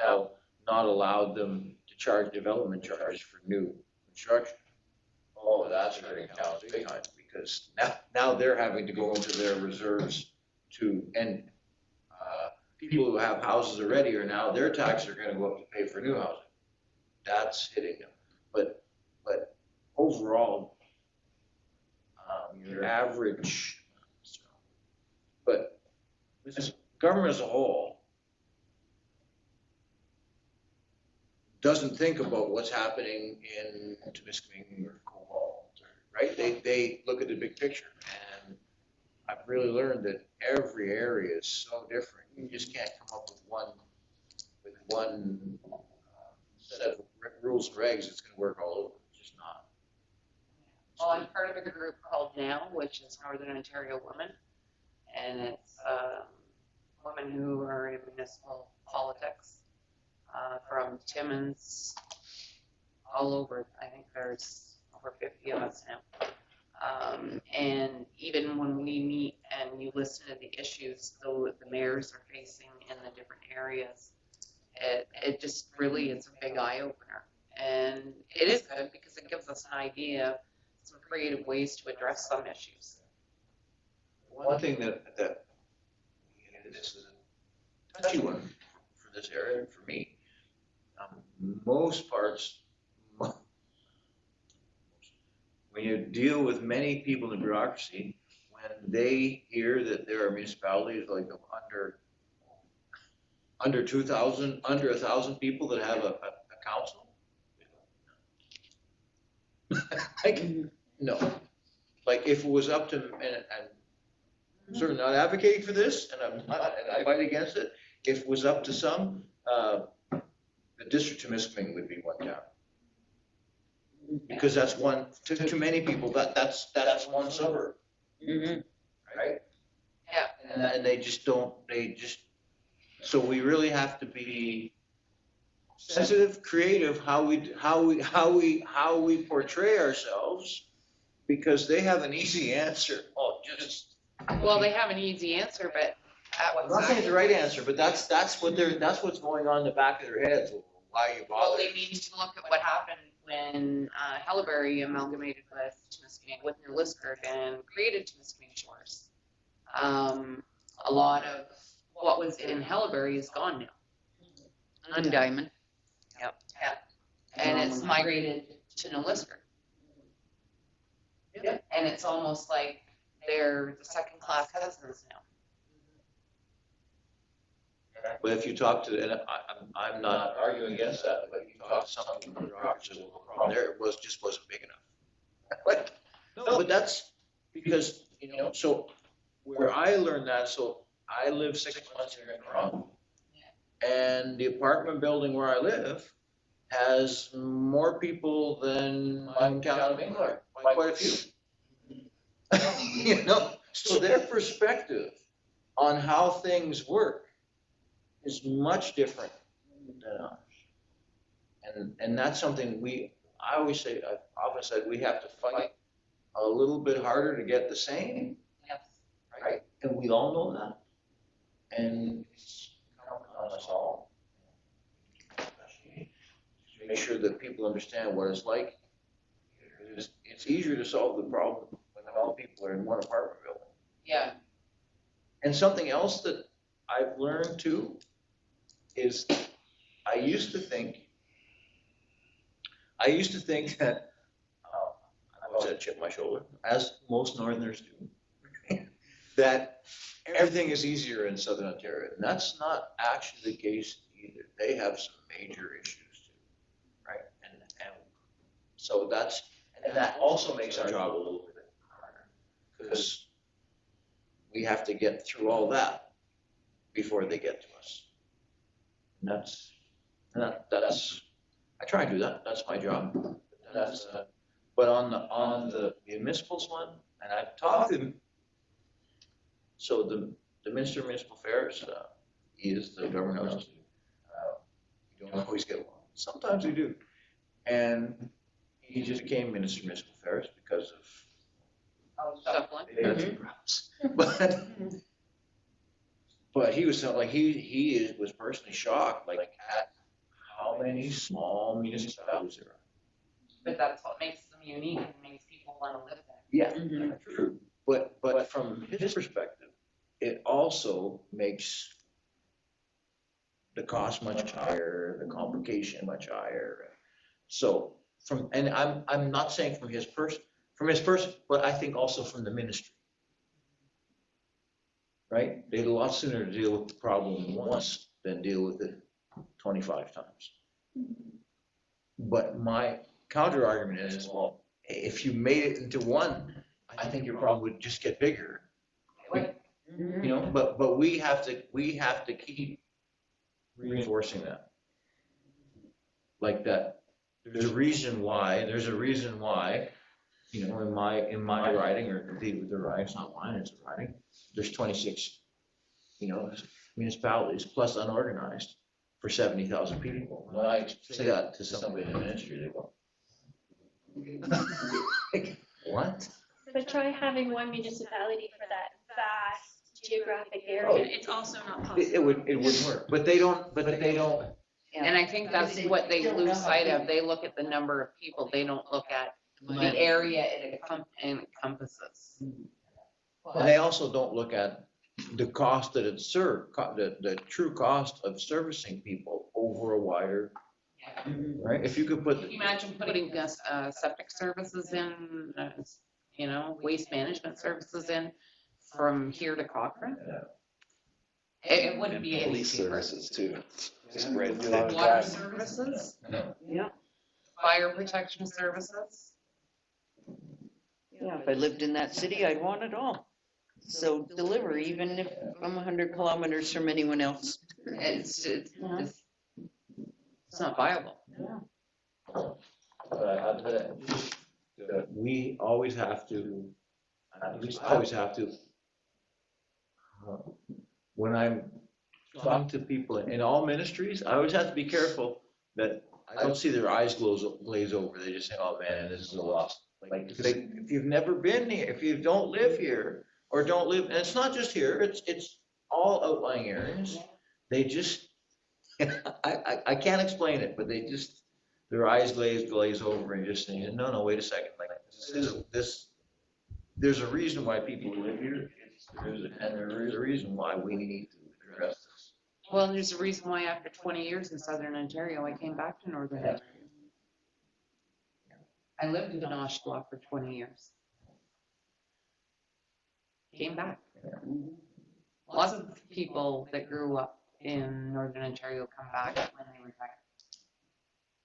now not allowed them to charge development charges for new construction. Oh, that's hurting towns big time because now they're having to go into their reserves and people who have houses already are now, their taxes are gonna go up to pay for new housing. That's hitting them. But overall, your average, but this government as a whole doesn't think about what's happening in Temiskaming or Cobalt, right? They look at the big picture, and I've really learned that every area is so different. You just can't come up with one set of rules and regs that's going to work all over. It's just not. Well, I'm part of a group called NOW, which is Northern Ontario Women, and it's women who are in municipal politics from Timmins all over. I think there's over 50 of us now. And even when we meet and you listen to the issues the mayors are facing in the different areas, it just really is a big eye opener. And it is good because it gives us an idea of some creative ways to address some issues. One thing that this is a touchy one for this area and for me. Most parts, when you deal with many people in bureaucracy, when they hear that there are municipalities like under 2,000, under 1,000 people that have a council, like, no. Like if it was up to, and I'm certainly not advocating for this, and I fight against it. If it was up to some, the district of Temiskaming would be one town. Because that's one, to many people, that's one suburb, right? Yeah. And they just, so we really have to be sensitive, creative, how we portray ourselves, because they have an easy answer. Oh, Well, they have an easy answer, but I'm not saying it's the right answer, but that's what's going on in the back of their heads. Why are you well, bothering? they need to look at what happened when Hellebury amalgamated with Temiskaming, with New Liskeard, and created Temiskaming Shores. A lot of what was in Hellebury is gone now. Undiamond. Yep. Yeah. And it's migrated to New Liskeard. Yep. And it's almost like they're the second-class cousins now. But if you talk to, and I'm not arguing against that, but you talk to some people in the Rockers, the problem there just wasn't big enough. Like, no, but that's because, so where I learned that, so I live 6 months here in Toronto. And the apartment building where I live has more people than my town of England, by quite a few. So their perspective on how things work is much different than ours. And that's something I always say, I've often said, we have to fight a little bit harder to get the same, Yes. right? And we all know that. And it's incumbent on us all. To make sure that people understand what it's like. It's easier to solve the problem when all people are in one apartment building. Yeah. And something else that I've learned too is I used to think that I always had a chip on my shoulder, as most Northerners do, that everything is easier in Southern Ontario. And that's not actually the case either. They have some major issues too, right? And so that also makes our job a little bit harder because we have to get through all that before they get to us. And that's I try and do that. That's my job. But on the municipals one, and I've talked to him. So the Minister of Municipal Affairs, he is the government house. You don't always get along. Sometimes we do. And he just became Minister of Municipal Affairs because of Shuffling. they had some problems. But he was like he was personally shocked, like at how many small municipalities there are. But that's what makes them unique and makes people want to live there. Yeah, true. But from his perspective, it also makes the cost much higher, the complication much higher. So and I'm not saying from his person, but I think also from the ministry. Right? They'd a lot sooner to deal with the problem once than deal with it 25 times. But my counter argument is, well, if you made it into one, I think your problem would just get bigger. But we have to keep reinforcing that. Like that, there's a reason why, in my writing, or indeed with the writing, it's not mine, it's a writing, there's 26, municipalities plus unorganized for 70,000 people. When I say that to somebody in the ministry, they go, what? But try having one municipality for that vast geographic area. Oh. It's also not possible. It wouldn't work. But they don't. And I think that's what they lose sight of. They look at the number of people. They don't look at the area it encompasses. And they also don't look at the cost that it served, the true cost of servicing people over a wider, right? If you could put. Can you imagine putting septic services in, waste management services in from here to Cochrane? Yeah. It wouldn't be any Police cheaper. services too. Spread Water services, Yeah, fire protection services. yeah, if I lived in that city, I'd want it all. So deliver, even if I'm 100 kilometers from anyone else. It's not viable. We always have to, at least I always have to, when I'm talking to people in all ministries, I always have to be careful that I don't see their eyes glaze over. They just say, oh man, this is a loss. Like, if you've never been here, if you don't live here, or don't live, and it's not just here, it's all outlying areas, they just, I can't explain it, but they just, their eyes glaze over and just say, no, wait a second, like, there's a reason why people live here, and there is a reason why we need to address this. Well, there's a reason why after 20 years in Southern Ontario, I came back to Northern Ontario. I lived in Oshawa for 20 years. Came back. Lots of people that grew up in Northern Ontario come back when they retire.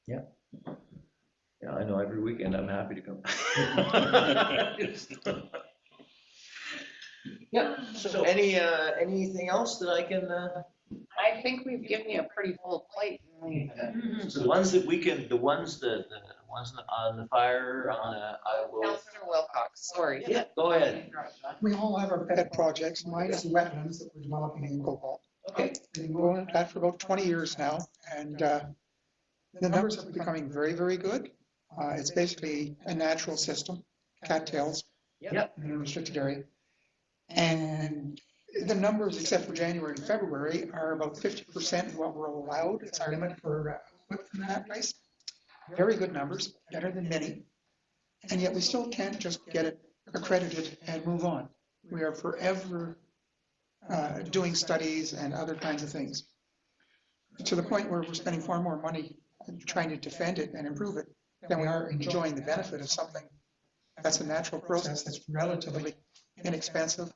Yeah, I know every weekend I'm happy to come. Yeah, so anything else that I can, I think we've given you a pretty full plate. so the ones that we can, the ones on the fire, I will, Councillor Wilcox, sorry. yeah, go ahead. We all have our pet projects. Mine is wetlands that we're developing in Cobalt. Okay. We've been going at that for about 20 years now, and the numbers are becoming very, very good. It's basically a natural system, cattails Yep. in a restricted area. And the numbers, except for January and February, are about 50% of what we're allowed. It's our limit for output from that place. Very good numbers, better than many. And yet we still can't just get it accredited and move on. We are forever doing studies and other kinds of things, to the point where we're spending far more money trying to defend it and improve it than we are enjoying the benefit of something that's a natural process that's relatively inexpensive,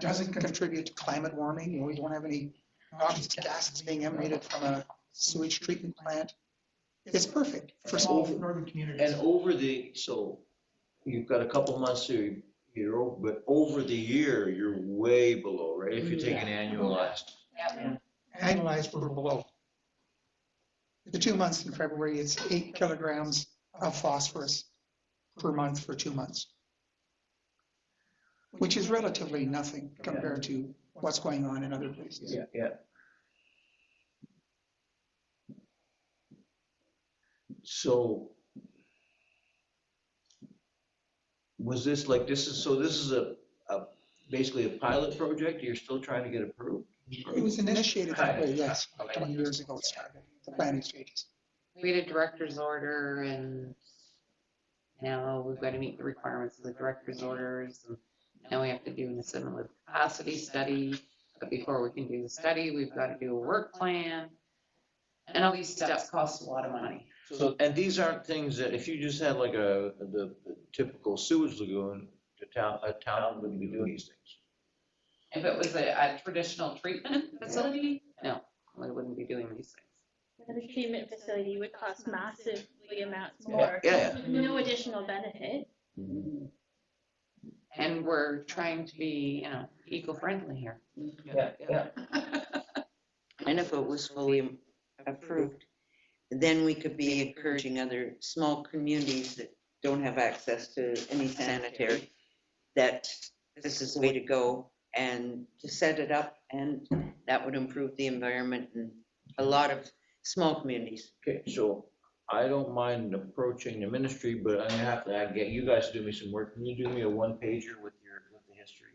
doesn't contribute to climate warming. You know, we don't have any noxious gases being emanated from a sewage treatment plant. It's perfect for small northern communities. And so you've got a couple months here, but over the year, you're way below, right? If you take an annualized. Annualized, we're below. The 2 months in February, it's 8 kilograms of phosphorus per month for 2 months, which is relatively nothing compared to what's going on in other places. Yeah. So was this basically a pilot project? You're still trying to get approved? It was initiated that way, yes, about 20 years ago it started, the planning stages. We had a director's order and now we've got to meet the requirements of the director's orders. And now we have to do an assimilative capacity study. But before we can do the study, we've got to do a work plan. And all these steps cost a lot of money. So, and these aren't things that, if you just had like the typical sewage lagoon, a town wouldn't be doing these things. If it was a traditional treatment facility, no, we wouldn't be doing these things. The treatment facility would cost massively amounts more. Yeah. With no additional benefit. And we're trying to be, eco-friendly here. Yeah. And if it was fully approved, then we could be encouraging other small communities that don't have access to any sanitary, that this is the way to go and to set it up, and that would improve the environment in a lot of small communities. Okay, so I don't mind approaching the ministry, but I'm gonna have to get you guys to do me some work. Can you do me a one-pager with the history?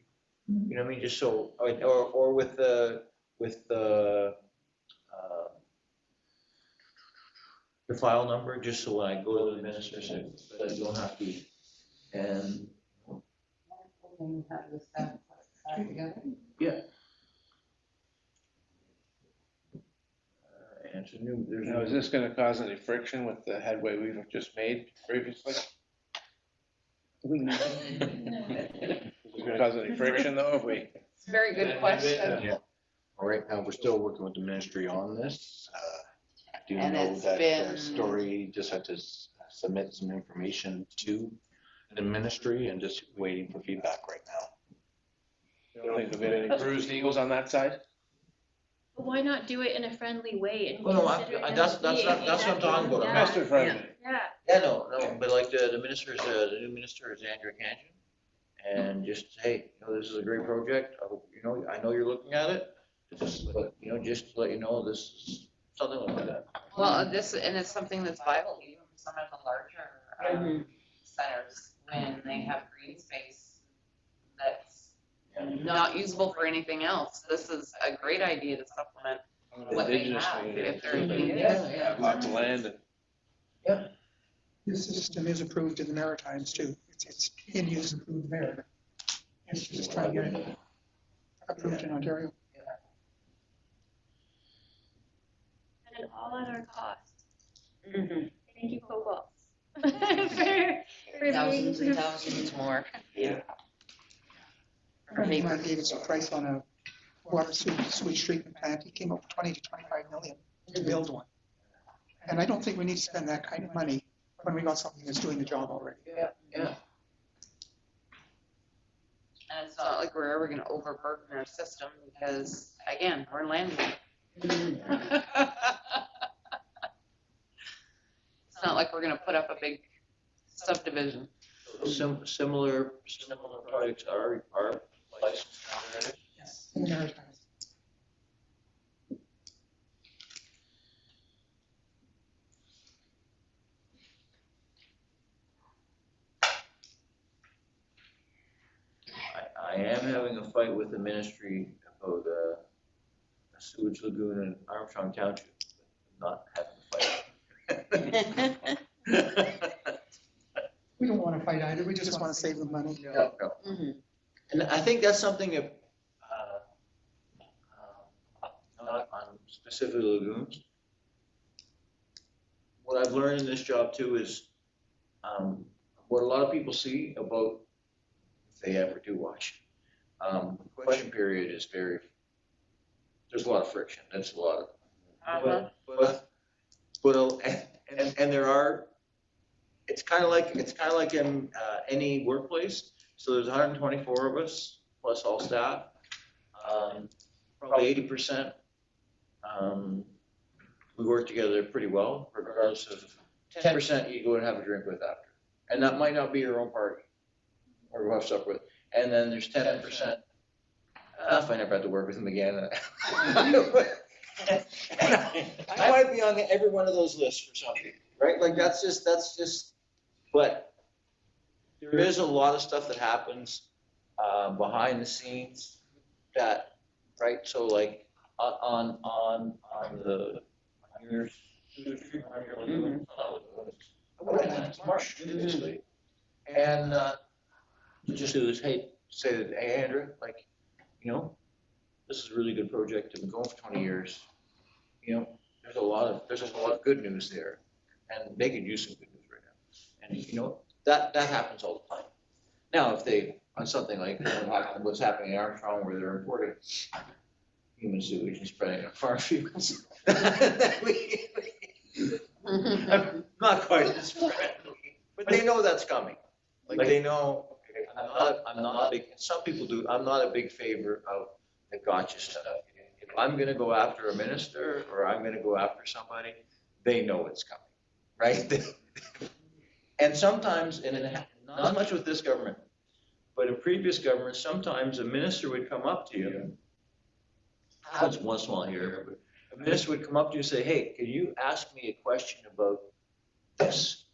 You know what I mean? Just so, or with the file number, just so when I go to the minister, so that I don't have to. And yeah. And it's a new. Now, is this gonna cause any friction with the headway we've just made previously? Is it gonna cause any friction though if we? It's a very good question. Yeah. Right now, we're still working with the ministry on this. I do And know it's that been- Story just had to submit some information to the ministry and just waiting for feedback right now. You don't think there'll be any bruised eagles on that side? But why not do it in a friendly way and Well, no, consider it that's as what I'm talking about. Yeah. Master friendly. Yeah. Yeah, no, but like the minister the new minister is Andrew Kanjan. And just, hey, this is a great project. I hope, I know you're looking at it. Just to let you know, this is something like that. Well, and it's something that's vital even for some of the larger centers when they have green space that's not usable for anything else. This is a great idea to supplement what they Indigenous have. community. If they're Yeah. Have lots of land and. This system is approved in the Maritimes too. It's in use and approved there. It's just trying to get it approved in Ontario. And all at our cost. Mhm. Thank you, Cobalt. for Thousands being- and thousands more. Yeah. They gave us a price on water sewage treatment plant, he came up with 20 to 25 million to build one. And I don't think we need to spend that kind of money when we got something that's doing the job already. Yeah. And it's not like we're ever gonna overburden our system because, again, we're landlocked. It's not like we're gonna put up a big subdivision. Similar projects are licensed already. Yes. In the Maritimes. I am having a fight with the ministry about a sewage lagoon in Armstrong Township. Not having a fight. We don't want to fight either, we just want to save the money. No. Mhm. And I think that's something that, not on specifically lagoons. What I've learned in this job too is, what a lot of people see about, if they ever do watch, the question period is there's a lot of friction, that's a lot of, and there are, it's kind of like in any workplace. So there's 124 of us plus all staff. Probably 80%. We work together pretty well, regardless of 10% you go and have a drink with after, and that might not be your own party or go have supper with. And then there's 10%. If I never had to work with him again. I might be on every one of those lists for some people, right? Like that's just, but there is a lot of stuff that happens behind the scenes that, right? So like on your marsh, basically, and just do this. Hey, say that, hey Andrew, like, this is a really good project. It's been going for 20 years. There's a lot of good news there, and they could use some good news right now. And that happens all the time. Now, if they on something like what's happening in Armstrong, where they're importing human sewage and spreading it on farm fields, not quite as friendly, but they know that's coming. Like they know. I'm not a big. Some people do. I'm not a big favor of the gotcha stuff. If I'm going to go after a minister or I'm going to go after somebody, they know it's coming, right? And sometimes, and not much with this government, but in previous governments, sometimes a minister would come up to you. Happens once in a while here, but a minister would come up to you and say, "Hey, can you ask me a question about this?"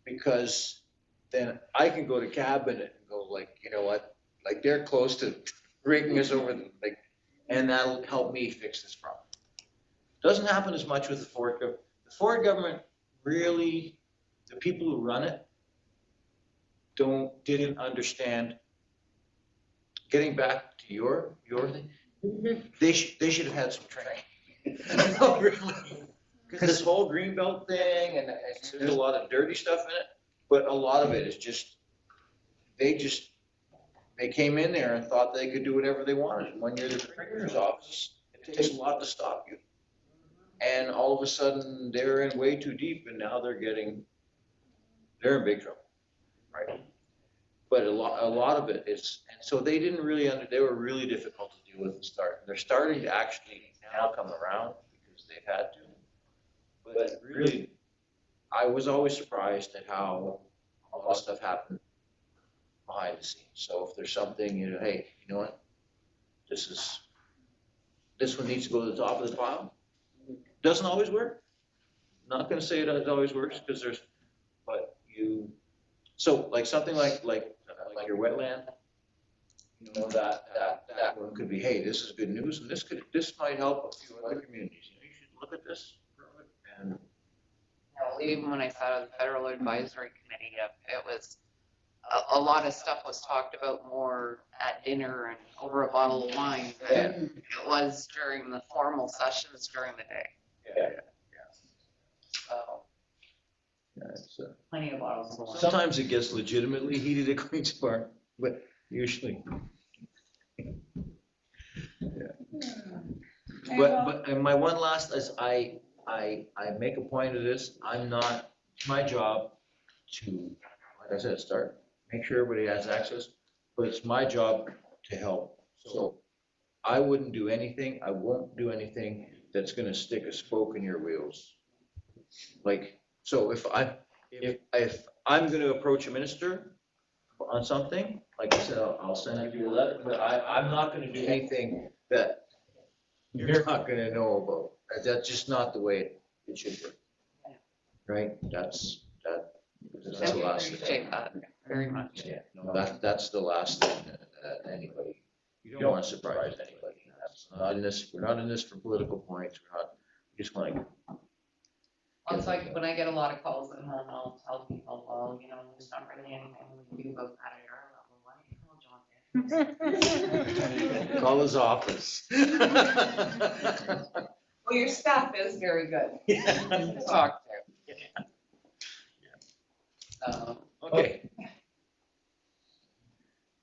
Because then I can go to cabinet and go like, you know what, like they're close to raking us over, like, and that'll help me fix this problem. Doesn't happen as much with the Ford government. The Ford government really, the people who run it didn't understand. Getting back to your thing, they should have had some training. No, really. Because this whole greenbelt thing, and there's a lot of dirty stuff in it, but a lot of it is just, they came in there and thought they could do whatever they wanted. And when you're the premier's office, it takes a lot to stop you. And all of a sudden, they're in way too deep, and now they're in big trouble, right? But a lot of it is, and so they didn't really they were really difficult to deal with at the start. They're starting to actually now come around because they've had to. But really, I was always surprised at how a lot of stuff happened behind the scenes. So if there's something, hey, you know what? This one needs to go to the top of the pile. Doesn't always work. Not going to say it always works because so like something like your wetland, that one could be, hey, this is good news, and this might help a few other communities. You should look at this. And even when I sat on the Federal Advisory Committee, it was a lot of stuff was talked about more at dinner and over a bottle of wine than it was during the formal sessions during the day. Yeah. So It's, plenty of bottles of wine. sometimes it gets legitimately heated at Queen's Park, but usually. But and my one last is I make a point of this, I'm not, it's my job to, like I said, make sure everybody has access, but it's my job to help. So I wouldn't do anything, I won't do anything that's gonna stick a spoke in your wheels. Like, so if I'm gonna approach a minister on something, like I said, I'll send you a letter, but I'm not gonna do anything that you're not gonna know about. That's just not the way it should be. Right? That's the last thing. Appreciate that very much. Yeah, no, that's the last thing that anybody, you don't want to surprise anybody. That's not in this, we're not in this for political points, we just want to. Well, it's like when I get a lot of calls at home, I'll tell people, well, you know, there's not really anything we can do about that at our level. Why don't you call John? Call his office. Well, your staff is very good to talk to. Okay.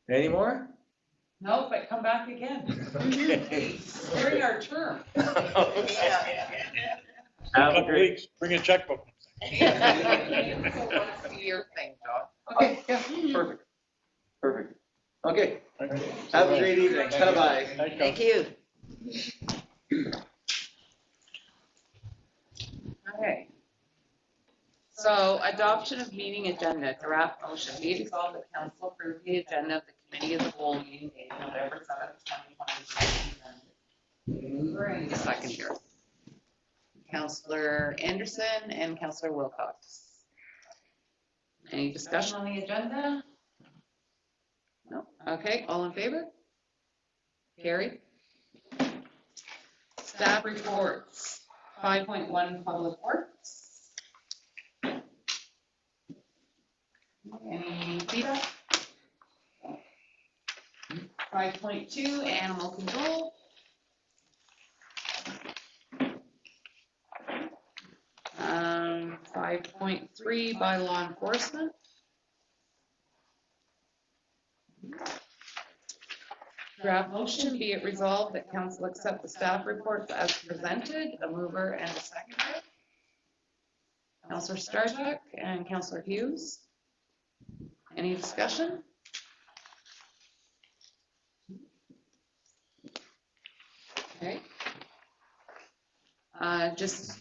Any more? No, but come back again. Okay. During our term. Have a Couple great. weeks, bring a checkbook. Your thing, John. Okay, yeah, perfect. Okay, have a great evening. Bye-bye. Thank you. Okay. So adoption of meeting agenda, draft motion, be resolved that council approve the agenda of the committee as a whole meeting date November 7th, 2023. Mover and the second here. Councillor Anderson and Councillor Wilcox. Any discussion on the agenda? No? Okay, all in favor? Carried. Staff reports, 5.1 public works. Any feedback? 5.2 animal control. 5.3 by law enforcement. Draft motion, be it resolved that council accept the staff reports as presented, a mover and a seconder. Councillor Starchuk and Councillor Hughes. Any discussion? Okay. Just,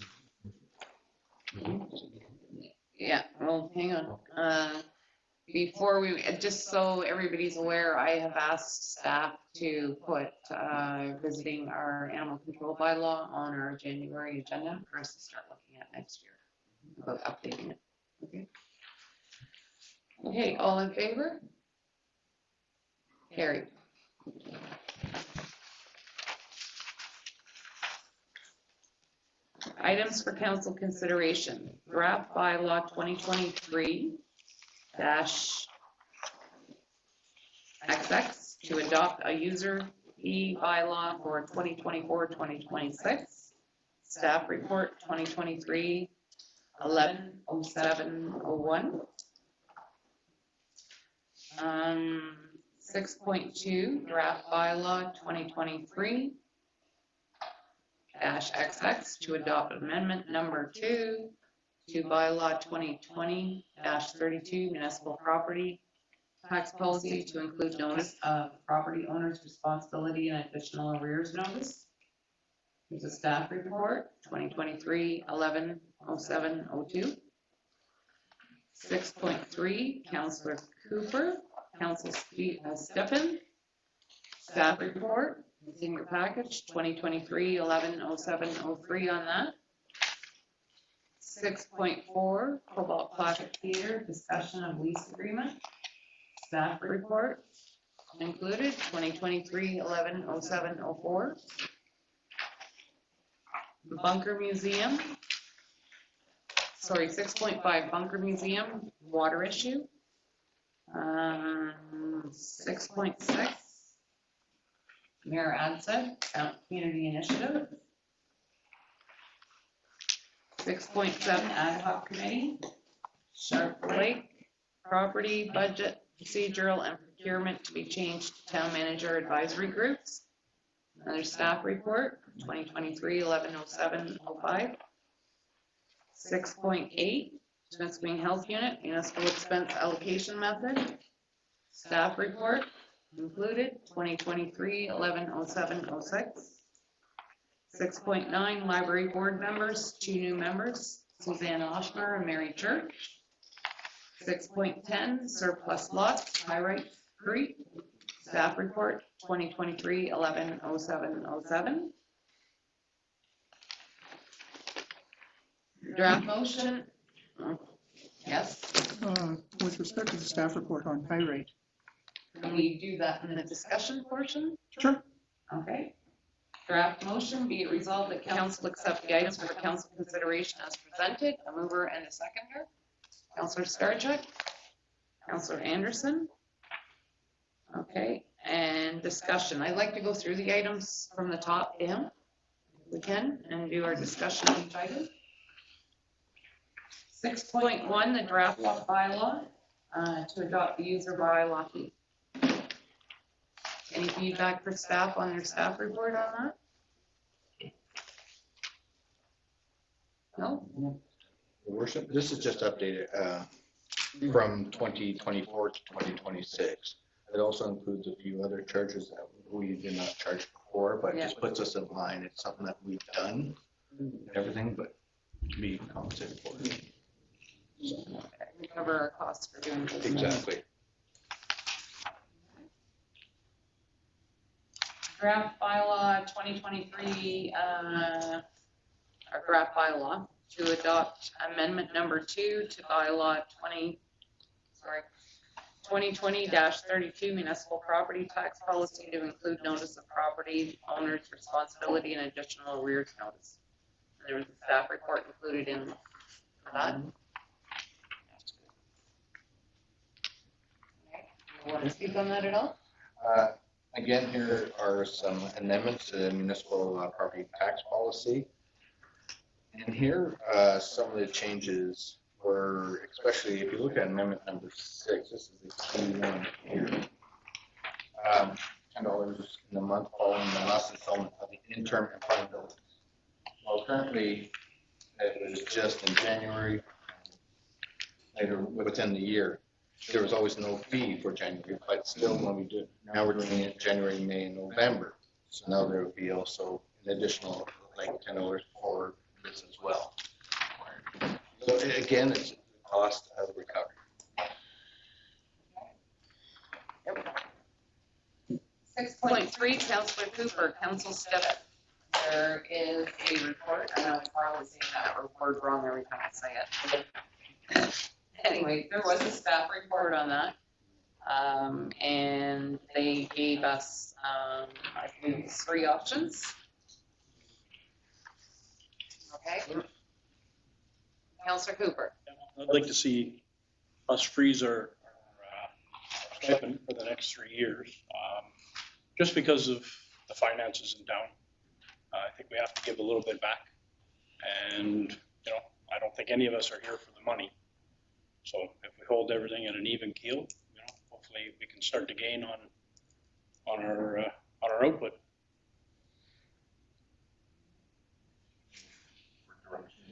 yeah, well, hang on. Before we, just so everybody's aware, I have asked staff to put visiting our animal control bylaw on our January agenda for us to start looking at next year, about updating it. Okay. Okay, all in favor? Carried. Items for council consideration. Draft bylaw 2023-XX to adopt a user fee bylaw for 2024-2026. Staff report 2023-11-07-01. 6.2 draft bylaw 2023-XX to adopt amendment number 2 to bylaw 2020-32 municipal property tax policy to include notice of property owner's responsibility and additional arrears notice. There's a staff report 2023-11-07-02. 6.3 Councillor Cooper, Council Steppen, staff report, senior package 2023-11-07-03 on that. 6.4 Cobalt Classic Theater, discussion of lease agreement, staff report included 2023-11-07-04. Bunker Museum, sorry, 6.5 Bunker Museum, water issue. 6.6 Mayor Adset, Community Initiative. 6.7 Ad Hoc Committee, Sharp Lake, Property, Budget, Procedural, and Procurement to be changed to Town Manager Advisory Groups. Another staff report, 2023-11-07-05. 6.8, Temiskaming Health Unit, municipal expense allocation method. Staff report included, 2023-11-07-06. 6.9, library board members, 2 new members, Suzanne Oshner and Mary Church. 6.10, surplus lots, Pyrite Creek. Staff report, 2023-11-07-07. Draft motion, yes, With respect to the staff report on pyrite. can we do that in the discussion portion? Sure. Okay. Draft motion, be it resolved that council accept the items for council consideration as presented. A mover and a seconder. Councillor Starchuk, Councillor Anderson. Okay, and discussion. I'd like to go through the items from the top down, if we can, and do our discussion on each item. 6.1, the draft law bylaw, to adopt the user bylaw fee. Any feedback for staff on their staff report on that? No? Your Worship, this is just updated from 2024 to 2026. It also includes a few other charges that we did not charge before, but it just puts us in line. It's something that we've done, everything, but to be compensated for. So, We cover our costs for doing this. exactly. Draft bylaw 2023, our draft bylaw to adopt amendment number 2 to bylaw 2020-32 municipal property tax policy to include notice of property owner's responsibility and additional arrears notice. And there was a staff report included in that. Okay. You want to speak on that at all? Again, here are some amendments to the municipal property tax policy. And here, some of the changes were, especially if you look at amendment number 6, this is the key one here. $10 in the month following the last installment of the interim employment buildings. Well, currently, it was just in January, later within the year. There was always no fee for January, but still when we do, now we're doing it January, May, and November. So now there will be also an additional like $10 for this as well. So again, it's the cost of recovery. 6.3, Councillor Cooper, Council Stivitt. There is a report, I know I'm probably saying that report wrong every time I say it. Anyway, there was a staff report on that. And they gave us, I think, 3 options. Okay. Councillor Cooper. I'd like to see us freeze our stipend for the next 3 years, just because of the finances in town. I think we have to give a little bit back, and I don't think any of us are here for the money. So if we hold everything at an even keel, hopefully we can start to gain on our output.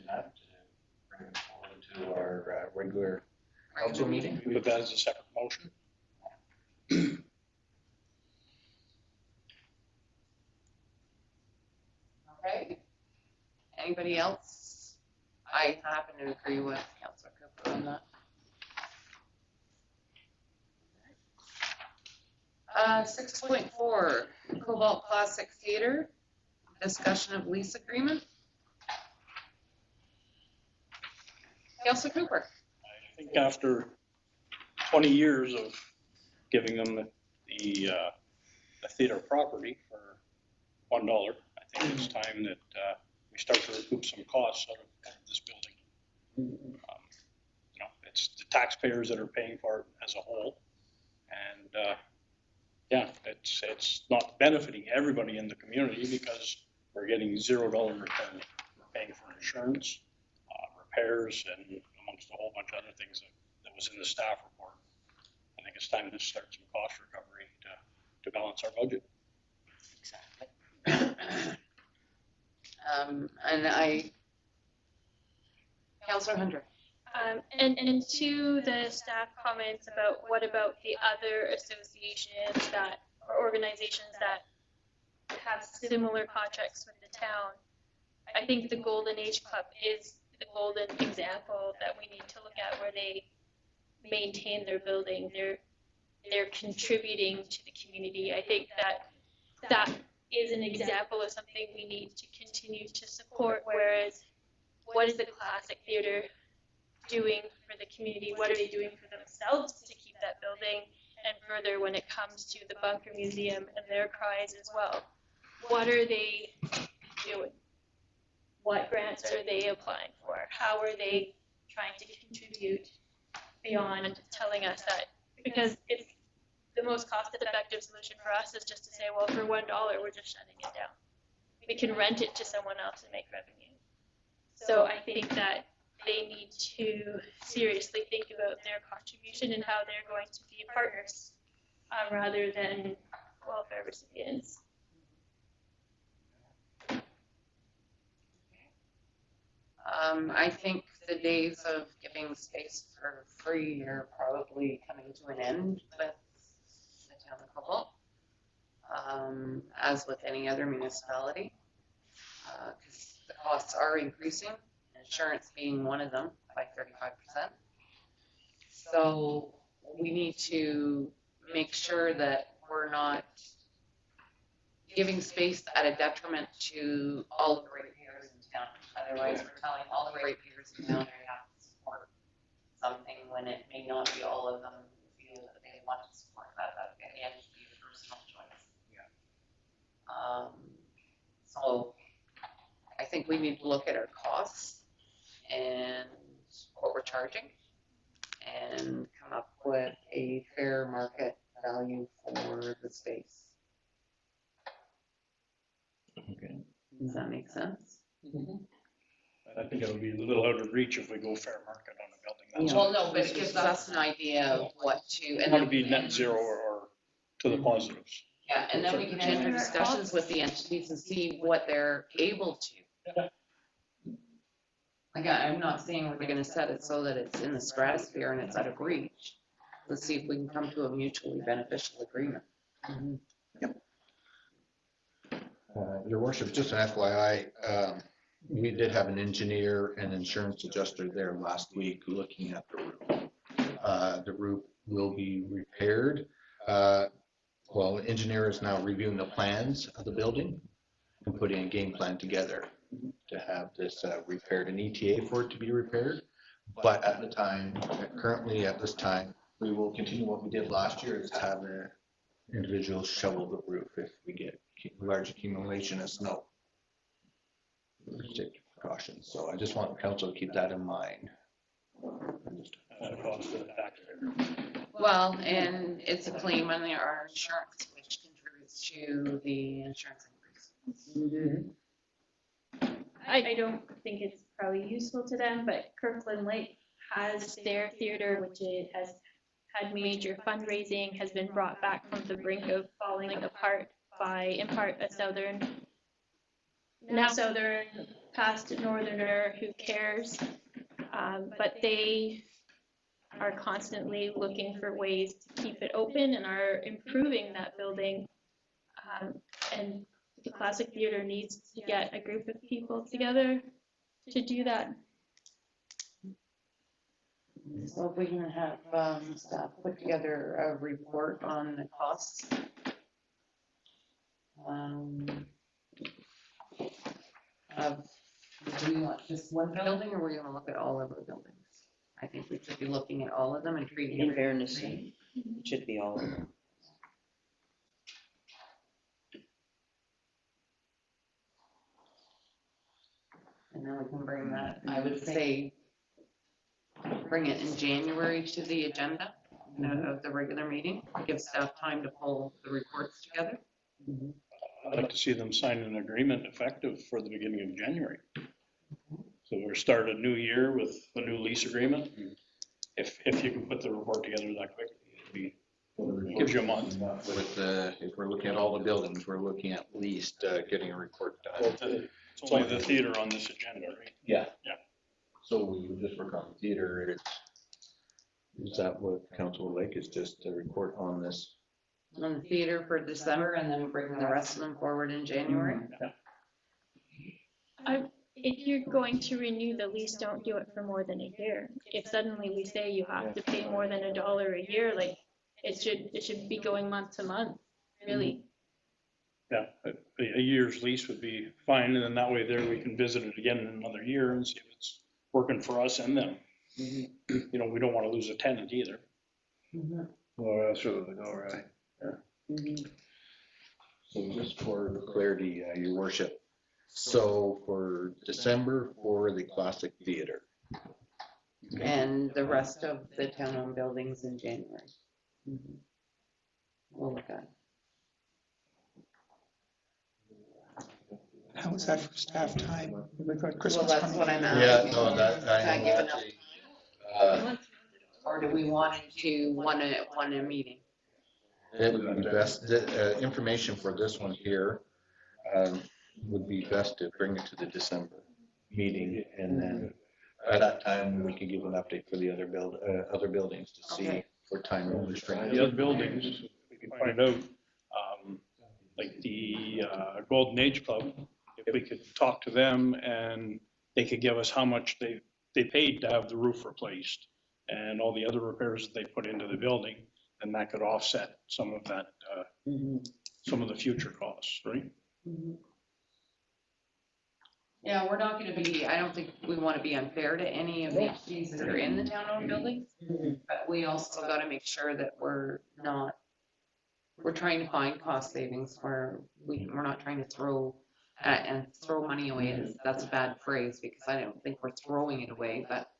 That to bring it forward to our regular council meeting. We put that as a separate motion. Okay. Anybody else? I happen to agree with Councillor Cooper on that. 6.4, Cobalt Classic Theater, discussion of lease agreement. Councillor Cooper. I think after 20 years of giving them the theater property for $1, I think it's time that we start to recoup some costs out of this building. It's the taxpayers that are paying for it as a whole, and it's not benefiting everybody in the community because we're getting $0 return. We're paying for insurance, repairs, and amongst a whole bunch of other things that was in the staff report. I think it's time to start some cost recovery to balance our budget. Exactly. And Councillor Hunter. And to the staff comments about what about the other associations that, or organizations that have similar contracts with the town, I think the Golden Age Club is the golden example that we need to look at, where they maintain their building, they're contributing to the community. I think that is an example of something we need to continue to support, whereas what is the Classic Theatre doing for the community? What are they doing for themselves to keep that building? And further, when it comes to the Bunker Museum and their cries as well, what are they doing? What grants are they applying for? How are they trying to contribute beyond telling us that? Because it's the most cost-effective solution for us is just to say, well, for $1, we're just shutting it down. We can rent it to someone else and make revenue. So I think that they need to seriously think about their contribution and how they're going to be partners rather than welfare recipients. I think the days of giving space for free are probably coming to an end with the town of Cobalt, as with any other municipality, because the costs are increasing, insurance being one of them by 35%. So we need to make sure that we're not giving space at a detriment to all of the ratepayers in town. Otherwise, we're telling all the ratepayers in town they have to support something when it may not be all of them who feel that they want to support that. That again should be a personal choice. Yeah. So I think we need to look at our costs and what we're charging and come up with a fair market value for the space. Okay. Does that make sense? Mm-hmm. I think it would be a little out of reach if we go fair market on a building. That's Well, no, but it gives us an idea of what to. and want to be net zero or to the positives. Yeah, and then we can enter discussions with the entities and see what they're able to. Again, I'm not saying we're going to set it so that it's in the stratosphere and it's out of reach. Let's see if we can come to a mutually beneficial agreement. Your worship, just an FYI, we did have an engineer and insurance adjuster there last week looking at the roof. The roof will be repaired. Well, the engineer is now reviewing the plans of the building and putting a game plan together to have this repaired, an ETA for it to be repaired. But at the time, currently at this time, we will continue what we did last year, is have an individual shovel the roof if we get large accumulation of snow. Take precautions. So I just want the council to keep that in mind. Well, and it's a claim on our insurance, which contributes to the insurance increase. I don't think it's probably useful to them, but Kirkland Lake has their theater, which it has had major fundraising, has been brought back from the brink of falling apart by, in part, a now southern, past northerner who cares, but they are constantly looking for ways to keep it open and are improving that building. And the Classic Theatre needs to get a group of people together to do that. So if we can have staff put together a report on the costs. Do we want just one building, or are we going to look at all of our buildings? I think we should be looking at all of them and treating In them. fairness, it should be all of them. And then we can bring that, I would say, bring it in January to the agenda of the regular meeting. Give staff time to pull the reports together. I'd like to see them sign an agreement effective for the beginning of January. So we're starting a new year with a new lease agreement. If you can put the report together that quickly, it'd be Gives you a month. With the, if we're looking at all the buildings, we're looking at least getting a report Well, done. it's only the theater on this agenda, right? Yeah. Yeah. So we would just work on the theater. Is that what council would like, is just a report on this? On the theater for December and then bring the rest of them forward in January? If you're going to renew the lease, don't do it for more than a year. If suddenly we say you have to pay more than $1 a year, like, it should be going month to month, really. Yeah, a year's lease would be fine, and then that way there we can visit it again in another year and see if it's working for us and them. You know, we don't want to lose a tenant either. Well, that's really go right. So just for clarity, your worship, so for December for the classic theater. And the rest of the town-owned buildings in January. We'll look at. How is that for staff time? We've got Well, Christmas that's coming. what I'm Yeah, asking. no, that, I Can know give actually, Or do we want to do one a meeting? it would be best, the, information for this one here, would be best to bring it to the December meeting, and then at that time, we could give an update for the other buildings to see Okay. for time restraint. The other buildings, we can find out, like the Golden Age Club, if we could talk to them and they could give us how much they paid to have the roof replaced and all the other repairs that they put into the building, then that could offset some of that, some of the future costs, right? Yeah, we're not gonna be, I don't think we wanna be unfair to any of the entities that are in the town-owned buildings. But we also gotta make sure that we're trying to find cost savings where we're not trying to throw money away. That's a bad phrase because I don't think we're throwing it away, but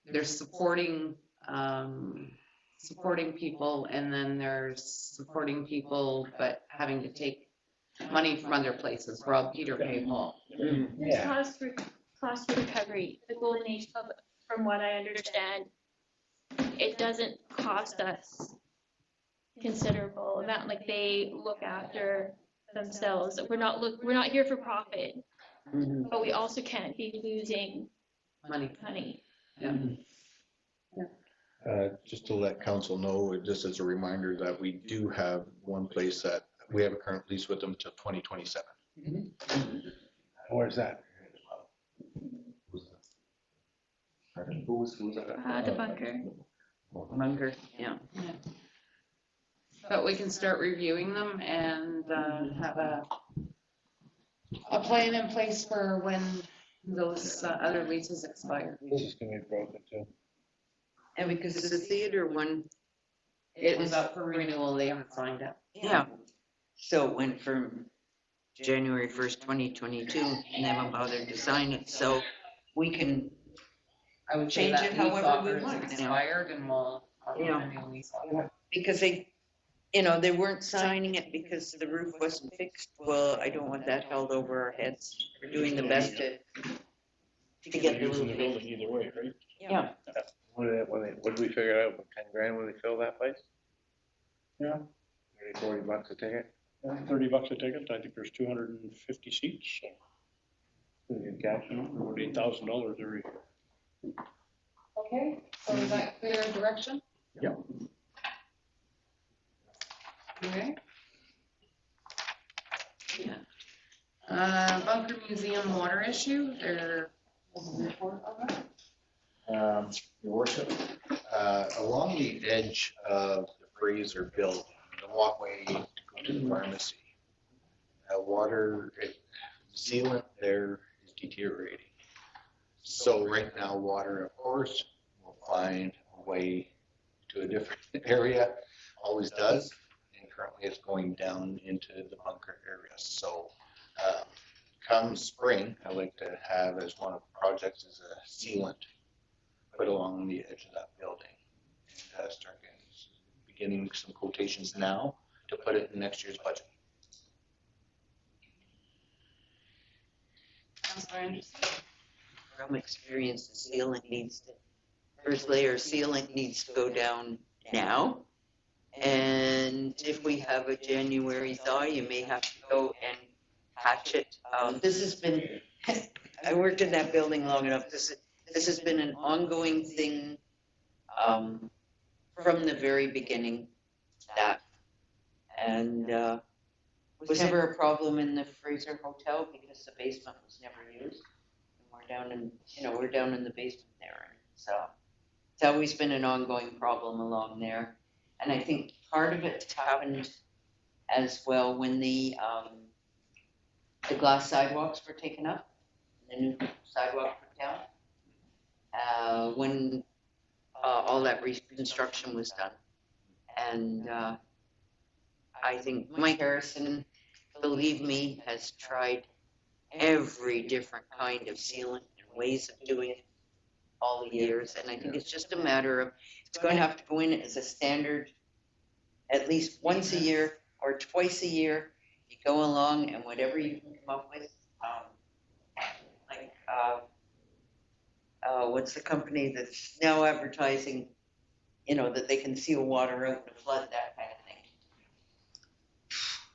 there's supporting people, and then there's supporting people, but having to take money from other places, rob Peter, pay Paul. There's cost recovery. The Golden Age Club, from what I understand, it doesn't cost us considerable amount. Like, they look after themselves. We're not here for profit, but we also can't be losing money. Yeah. Just to let council know, just as a reminder that we do have one place that we have a current lease with them until 2027. Where's that? Who's that? The bunker. Munger, yeah. But we can start reviewing them and have a plan in place for when those other leases expire. This is gonna be broken too. And because the theater one, It was up for renewal, they haven't signed it. yeah, so it went from January 1st, 2022, and they haven't bothered to sign it, so we can, I would say Change that it lease however we offer is want, you know. expired and we'll Yeah. a new lease offer. because they, they weren't signing it because the roof wasn't fixed. Well, I don't want that held over our heads. We're doing the best to get the Using roof the fixed. building either way, right? Yeah, What did we figure out, what, 10 grand when they fill that place? Yeah. 40 bucks a ticket? $30 a ticket. I think there's 250 seats, so Pretty good cash. about $8,000 every. Okay, so is that clear direction? Yep. Okay. Bunker Museum water issue, there was a report on that? Your worship, along the edge of the Fraser building, the walkway to go to the pharmacy, water, sealant there is deteriorating. So right now, water, of course, will find a way to a different area, always does, and currently it's going down into the bunker area. So come spring, I like to have as one of the projects is a sealant put along the edge of that building. And start beginning some quotations now to put it in next year's budget. from experience, the sealant needs to, first layer of sealant needs to go down now. And if we have a January thaw, you may have to go and patch it. This has been, I worked in that building long enough. This has been an ongoing thing from the very beginning. That and was never a problem in the Fraser Hotel because the basement was never used. And we're down in the basement there, and so it's always been an ongoing problem along there. And I think part of it happened as well when the glass sidewalks were taken up, the new sidewalk put down, when all that reconstruction was done. And I think Mike Harrison, believe me, has tried every different kind of sealant and ways of doing it all the years. And I think it's just a matter of, it's going to have to go in as a standard at least once a year or twice a year. You go along and whatever you can come up with, like, what's the company that's now advertising, that they can seal water out in a flood, that kind of thing.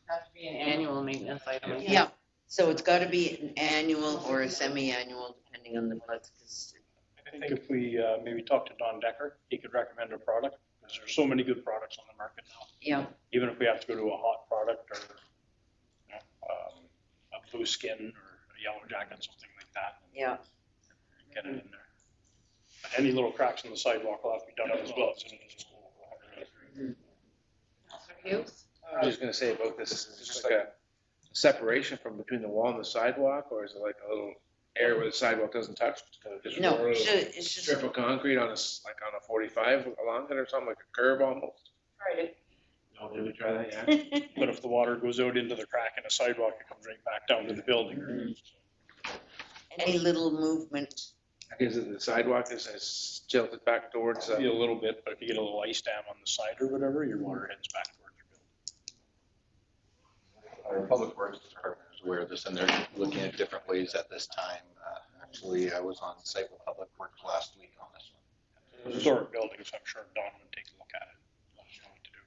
Have to be an annual maintenance item. Yeah, so it's got to be an annual or a semi-annual, depending on the floods. 'Cause I think if we maybe talk to Don Decker, he could recommend a product, because there's so many good products on the market now. yeah, Even if we have to go to a hot product or a blue skin or a yellow jacket, something like that, yeah. get it in there. But any little cracks in the sidewalk will have to be done as well. Hughes? I was just gonna say about this, is it just like a separation from between the wall and the sidewalk, or is it like a little area where the sidewalk doesn't touch? Just No, roll a it's just, strip of concrete on a 45 along it or something, like a curb almost? Right. No, did we try that yet? But if the water goes out into the crack in a sidewalk, it comes right back down to the building. any little movement. Is it the sidewalk is tilted back towards, Be a little bit, but if you get a little ice dam on the side or whatever, your water heads back towards your building. Our Public Works Department is aware of this, and they're looking at different ways at this time. Actually, I was on site with Public Works last week on this one. Historic buildings, I'm sure Don would take a look at it. Let us know what to do.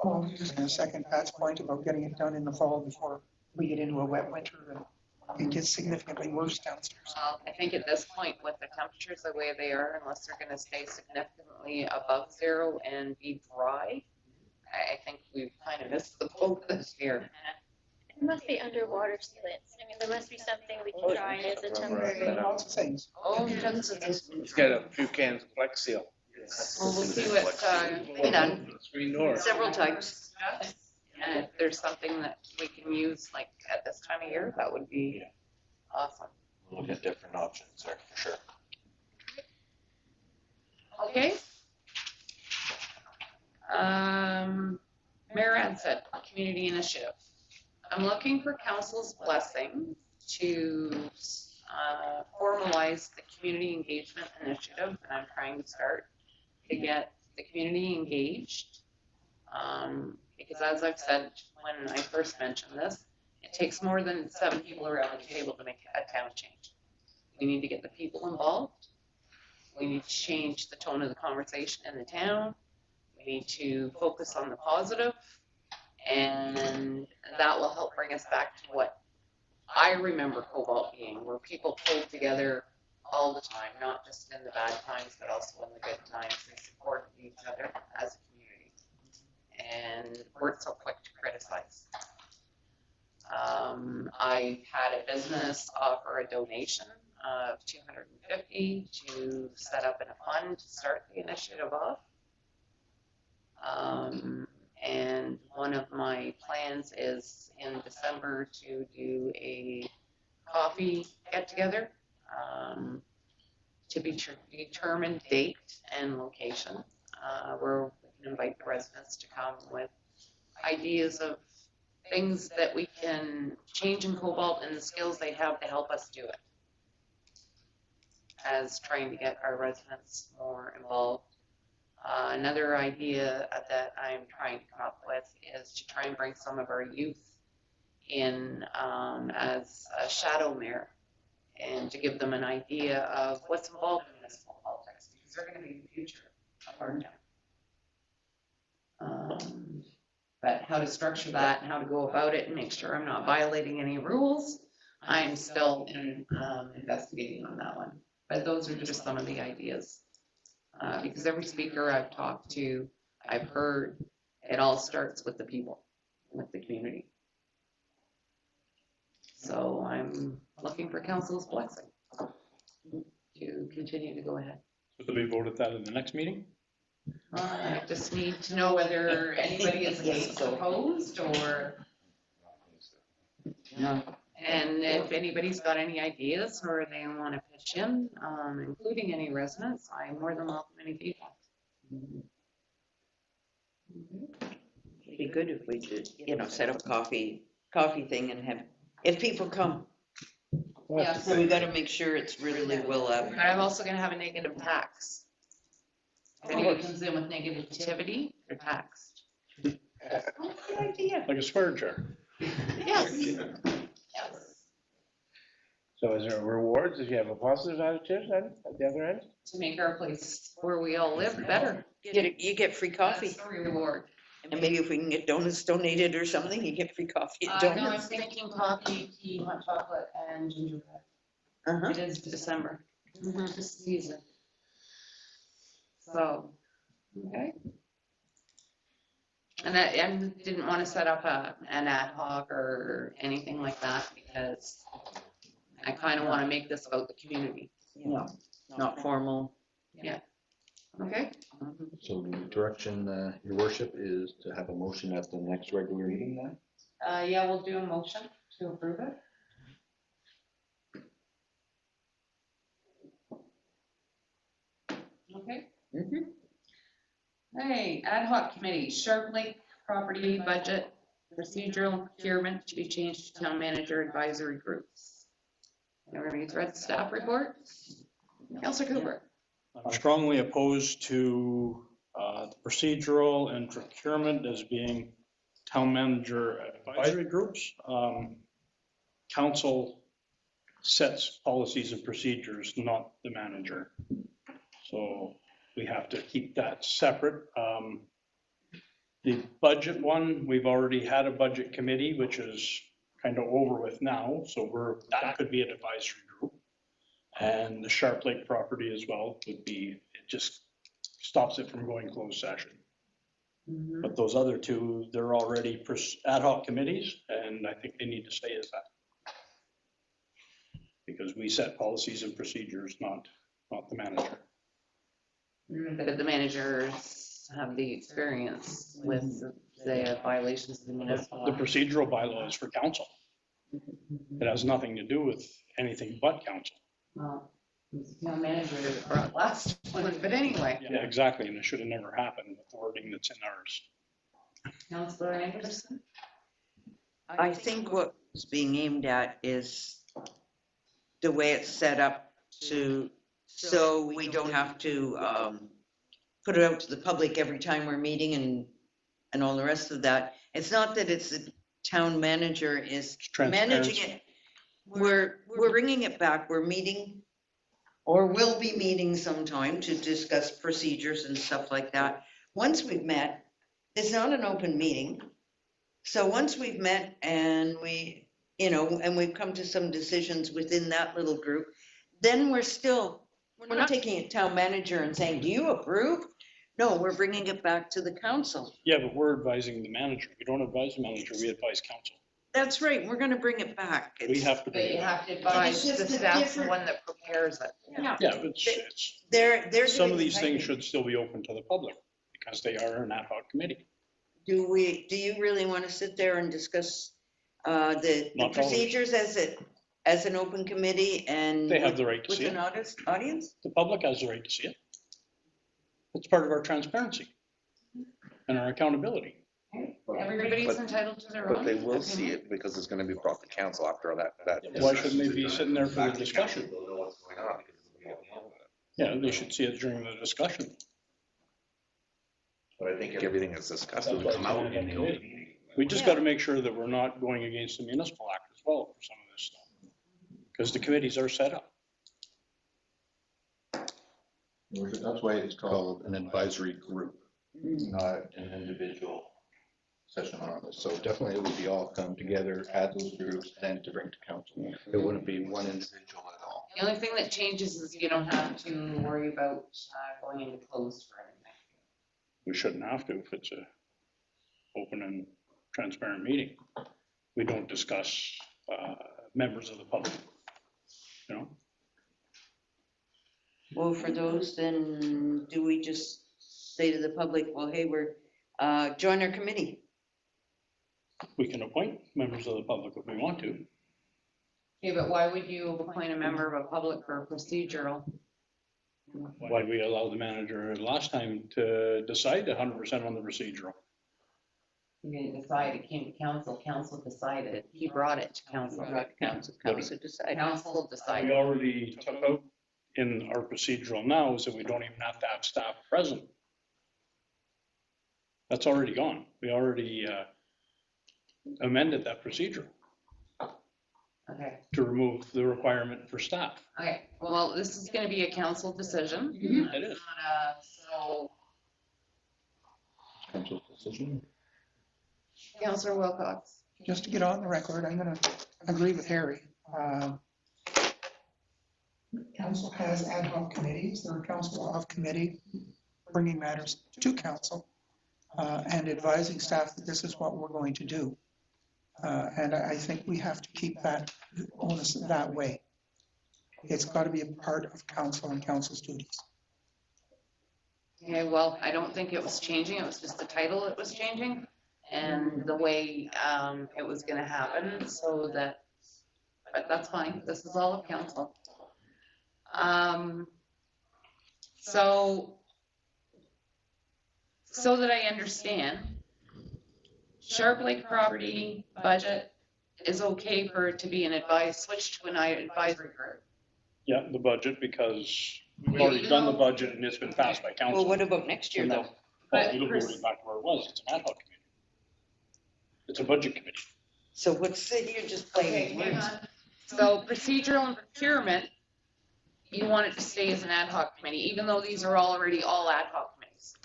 Well, I'm just going to second Pat's point about getting it done in the fall before we get into a wet winter and it gets significantly worse downstairs. Well, I think at this point, with the temperatures the way they are, unless they're gonna stay significantly above zero and be dry, I think we've kind of missed the boat this year. It must be underwater sealants. I mean, there must be something we can try as a temporary. Lots of things. Oh, tons of things. he's got a few cans of Flex Seal. Well, we'll see what, Been done Screen door. several times. and if there's something that we can use like at this time of year, that would be awesome. Look at different options there for sure. Okay. Mayor Ansett, community initiative. I'm looking for council's blessing to formalize the community engagement initiative, and I'm trying to start to get the community engaged. Because as I've said when I first mentioned this, it takes more than 7 people around the table to make a town change. We need to get the people involved. We need to change the tone of the conversation in the town. We need to focus on the positive, and that will help bring us back to what I remember Cobalt being, where people pulled together all the time, not just in the bad times, but also in the good times. They supported each other as a community and weren't so quick to criticize. I had a business offer a donation of $250 to set up in a fund to start the initiative off. And one of my plans is in December to do a coffee get-together, to be determined date and location, where we can invite the residents to come with ideas of things that we can change in Cobalt and the skills they have to help us do it, as trying to get our residents more involved. Another idea that I'm trying to come up with is to try and bring some of our youth in as a shadow mayor and to give them an idea of what's involved in municipal politics, because they're going to be the future of our town. But how to structure that and how to go about it and make sure I'm not violating any rules, I'm still investigating on that one. But those are just some of the ideas. Because every speaker I've talked to, I've heard, it all starts with the people, with the community. So I'm looking for council's blessing to continue to go ahead. So do we vote at that in the next meeting? I just need to know whether anybody is against opposed or, No. and if anybody's got any ideas or they want to pitch in, including any residents, I'm more than welcome any feedback. It'd be good if we did, set up coffee thing and have, if people come. Yeah, So we gotta make sure it's really well up. But I'm also gonna have a negative tax. If anybody comes in with negativity, they're taxed. Oh, good idea. Like a swear jar. Yes. Yes. So is there rewards if you have a positive attitude then at the other end? To make our place where we all live better. You get free coffee. That's the reward. And maybe if we can get donuts donated or something, you get free coffee and No, I'm donuts. thinking coffee, tea, hot chocolate, and gingerbread. Uh-huh. It is December. This season. So, okay. And I didn't want to set up an ad hoc or anything like that because I kind of want to make this about the community. Yeah, not formal. Okay? So the direction, your worship, is to have a motion at the next regular meeting then? Yeah, we'll do a motion to approve it. Okay. Mhm. Hey, ad hoc committee, Sharp Lake property budget, procedural and procurement to be changed to town manager advisory groups. Everybody's read the staff report? Councilor Cooper? I'm strongly opposed to the procedural and procurement as being town manager advisory groups. Council sets policies and procedures, not the manager. So we have to keep that separate. The budget one, we've already had a budget committee, which is kind of over with now. So that could be an advisory group. And the Sharp Lake property as well would be, it just stops it from going closed session. But those other two, they're already ad hoc committees, and I think they need to stay as that. Because we set policies and procedures, not the manager. But the managers have the experience with the violations of the municipal The law. procedural bylaw is for council. It has nothing to do with anything but council. Well, the town manager brought last one, but anyway. Yeah, exactly, and it should have never happened with the wording that's in ours. Councilor Anderson? I think what's being aimed at is the way it's set up so we don't have to put it out to the public every time we're meeting and all the rest of that. It's not that it's the town manager is managing it. We're bringing it back. We're meeting or will be meeting sometime to discuss procedures and stuff like that. Once we've met, it's not an open meeting. So once we've met and and we've come to some decisions within that little group, then we're not taking it town manager and saying, do you approve? No, we're bringing it back to the council. Yeah, but we're advising the manager. We don't advise the manager, we advise council. That's right, we're gonna bring it back. We have to. But you have to advise It's the just a staff, the different- one that prepares it. Yeah. Yeah, it's, They're some doing of these the things typing. should still be open to the public because they are an ad hoc committee. Do you really want to sit there and discuss the Not always. procedures as an open committee and They have the right to with see an it. audience? The public has the right to see it. It's part of our transparency and our accountability. Everybody's But- entitled to their own. But they will see it because it's gonna be brought to council after that. Why shouldn't they be sitting there for the discussion? They'll know what's going on because it'll be on the open. Yeah, they should see it during the discussion. But I think everything that's discussed will come out in the open meeting. We just got to make sure that we're not going against the municipal act as well for some of this stuff. Because the committees are set up. That's why it's called an advisory group, not an individual session on this. So definitely it would be all come together, add those groups, then to bring to council. It wouldn't be one individual at all. The only thing that changes is you don't have to worry about going into closed for anything. We shouldn't have to if it's a open and transparent meeting. We don't discuss members of the public, you know? Well, for those, then do we just say to the public, well, hey, we're, join our committee? We can appoint members of the public if we want to. Okay, but why would you appoint a member of a public for a procedural? Why we allow the manager last time to decide 100% on the procedural? You didn't decide, it came to council, council decided, he brought it to council. Council decide. Council We decided. already took out in our procedural now is that we don't even have to have staff present. That's already gone. We already amended that procedure Okay, to remove the requirement for staff. okay, well, this is gonna be a council decision. It is. So, Council decision. Councillor Wilcox. Just to get on the record, I'm gonna agree with Harry. Council has ad hoc committees, there are council of committee bringing matters to council and advising staff that this is what we're going to do. And I think we have to keep that onus that way. It's got to be a part of council and council's duties. Okay, well, I don't think it was changing, it was just the title that was changing and the way it was gonna happen, so that, but that's fine, this is all of council. So that I understand, Sharp Lake property budget is okay for it to be switch to an advisory group. Yeah, the budget, because we've already done the budget and it's been passed by council. Well, what about next year, though? But It'll go Chris- right back to where it was. It's an ad hoc committee. It's a budget committee. So what's the, you're just Okay, playing hang words. on. So procedural and procurement, you want it to stay as an ad hoc committee, even though these are already all ad hoc committees.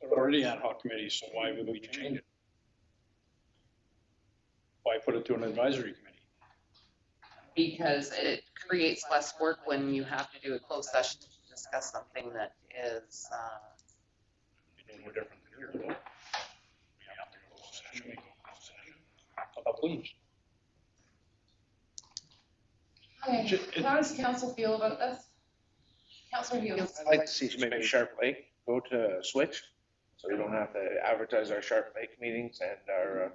They're already ad hoc committees, so why would we change it? Why put it to an advisory committee? Because it creates less work when you have to do a closed session to discuss something that is, No different than here, though. We have to go closed session, we go closed session. How about please? okay, how does council feel about this? Councilor Hughes. I'd like to see maybe Sharp Lake go to switch, so we don't have to advertise our Sharp Lake meetings and our,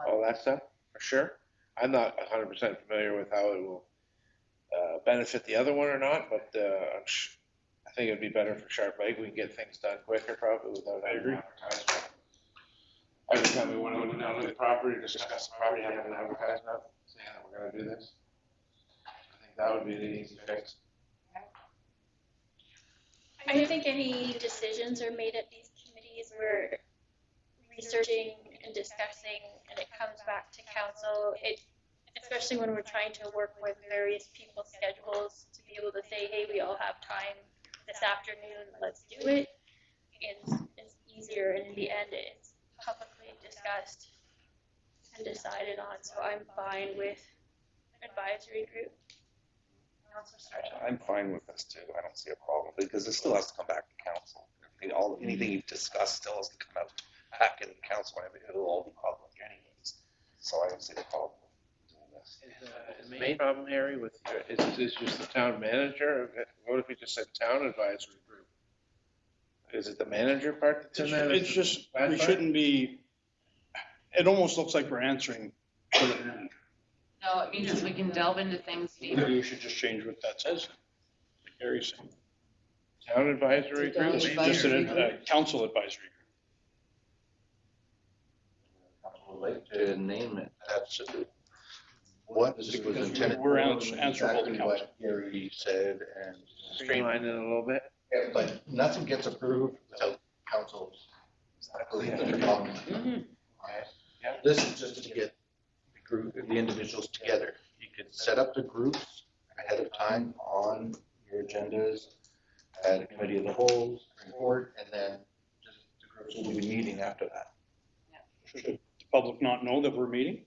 all that stuff, for sure. I'm not 100% familiar with how it will benefit the other one or not, but I think it'd be better for Sharp Lake. We can get things done quicker probably without having advertisement. Every time we want to go down to the property, discuss the property, have an advertisement saying that we're gonna do this. I think that would be the easy fix. I don't think any decisions are made at these committees. We're researching and discussing, and it comes back to council. Especially when we're trying to work with various people's schedules to be able to say, hey, we all have time this afternoon, let's do it. It's easier, and in the end, it's publicly discussed and decided on. So I'm fine with advisory group. I'm fine with this too. I don't see a problem because it still has to come back to council. Anything you've discussed still has to come out back in council and it'll all be public anyways. So I don't see the problem with doing this. Is the main problem, Harry, with, is just the town manager? What if we just said town advisory group? Is it the manager part that's in there? It's just, we shouldn't be, it almost looks like we're answering for the manager. No, it means we can delve into things deeper. Maybe we should just change what that says. Like Gary's saying. Town advisory It's a town group? Just advisory a council advisory I would like to name it. That's what this was intended. We're for, answerable to exactly council. what Gary said, and Streamline it a little bit? yeah, but nothing gets approved without council's. I believe that's a problem. Mhm. This is just to get the group, the individuals together. You could set up the groups ahead of time on your agendas, at a committee of the whole, report, and then just the groups will be meeting after that. Should the public not know that we're meeting?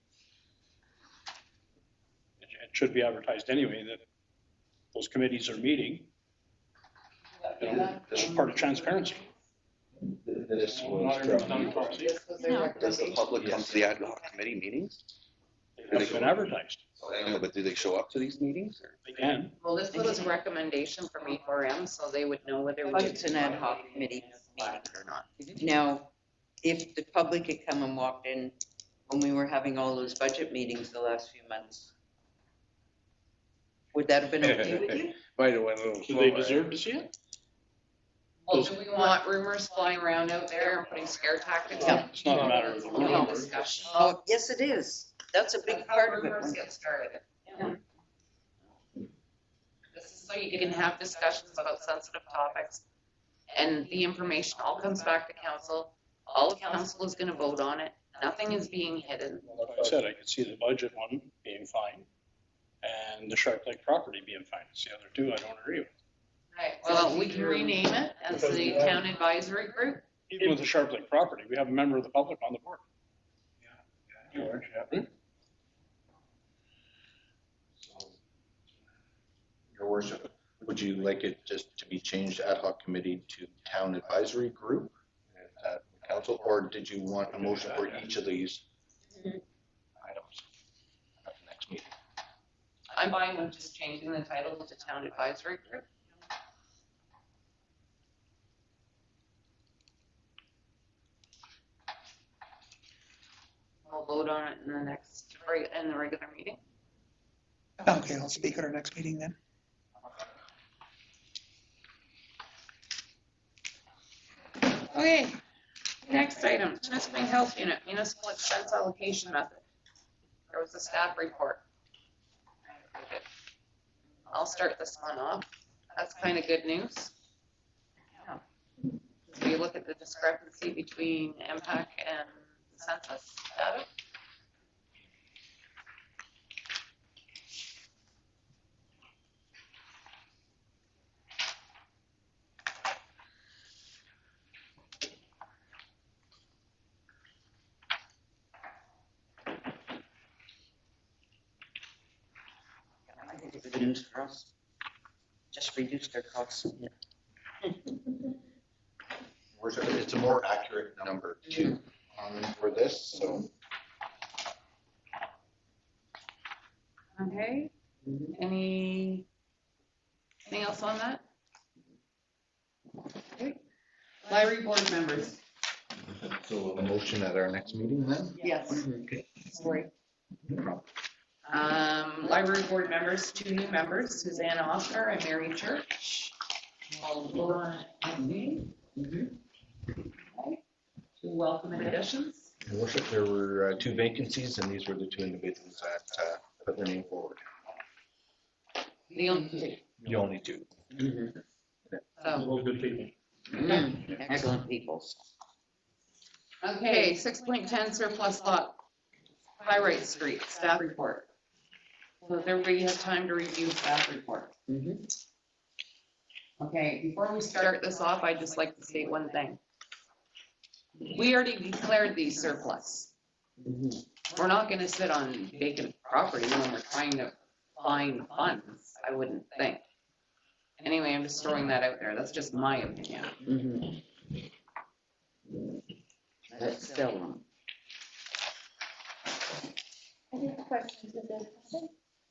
It should be advertised anyway that those committees are meeting. You know, this is part of transparency. This was Not from everyone's done policy. Does the public come to the ad hoc committee meetings? It's been advertised. I know, but do they show up to these meetings? Or? They can. Well, this was a recommendation from E4M, so they would know whether But we. it's an ad hoc committee meeting. Or not. Now, if the public had come and walked in when we were having all those budget meetings the last few months, would that have been okay with you? Might have went a little Do slower. they deserve to see it? Well, do we want rumors flying around out there and putting scare tactics? No. in? It's not a matter of the Only No. discussion. Oh, yes, it is. That's a big That's how part of rumors it. get started. This is so you can have discussions about sensitive topics, and the information all comes back to council. All of council is gonna vote on it. Nothing is being hidden. Like I said, I could see the budget one being fine and the Sharp Lake property being fine. It's the other two I don't agree with. Right, well, we can rename it as the town advisory group. Even with the Sharp Lake property, we have a member of the public on the board. George, yeah. Your worship, would you like it just to be changed ad hoc committee to town advisory group at council, or did you want a motion for each of these items at the next meeting? I'm fine with just changing the title to town advisory group. We'll vote on it in the next, in the regular meeting. Okay, I'll speak at our next meeting then. Okay, next item, Tinisqueam Health Unit, municipal expense allocation method. There was a staff report. I'll start this one off. That's kind of good news. So you look at the discrepancy between MPAC and the census data. I think it's good news for us. Just reduced our costs. Worship, it's a more accurate number too for this, so. Okay, anything else on that? Okay. Library board members. So a motion at our next meeting then? Yes. Okay. Sorry. Library board members, 2 new members, Suzanne Osner and Mary Church. We'll vote on it at the meeting. Okay. 2 welcome additions. Your worship, there were 2 vacancies, and these were the 2 individuals that put their name forward. The only 2. The only 2. So, Good people. Excellent people. okay, 6.10 surplus lot, Pyrite Street, staff report. So does everybody have time to review staff report? Okay, before we start this off, I'd just like to state one thing. We already declared these surplus. We're not gonna sit on vacant property when we're trying to find funds, I wouldn't think. Anyway, I'm just throwing that out there, that's just my opinion. That's still I have questions with this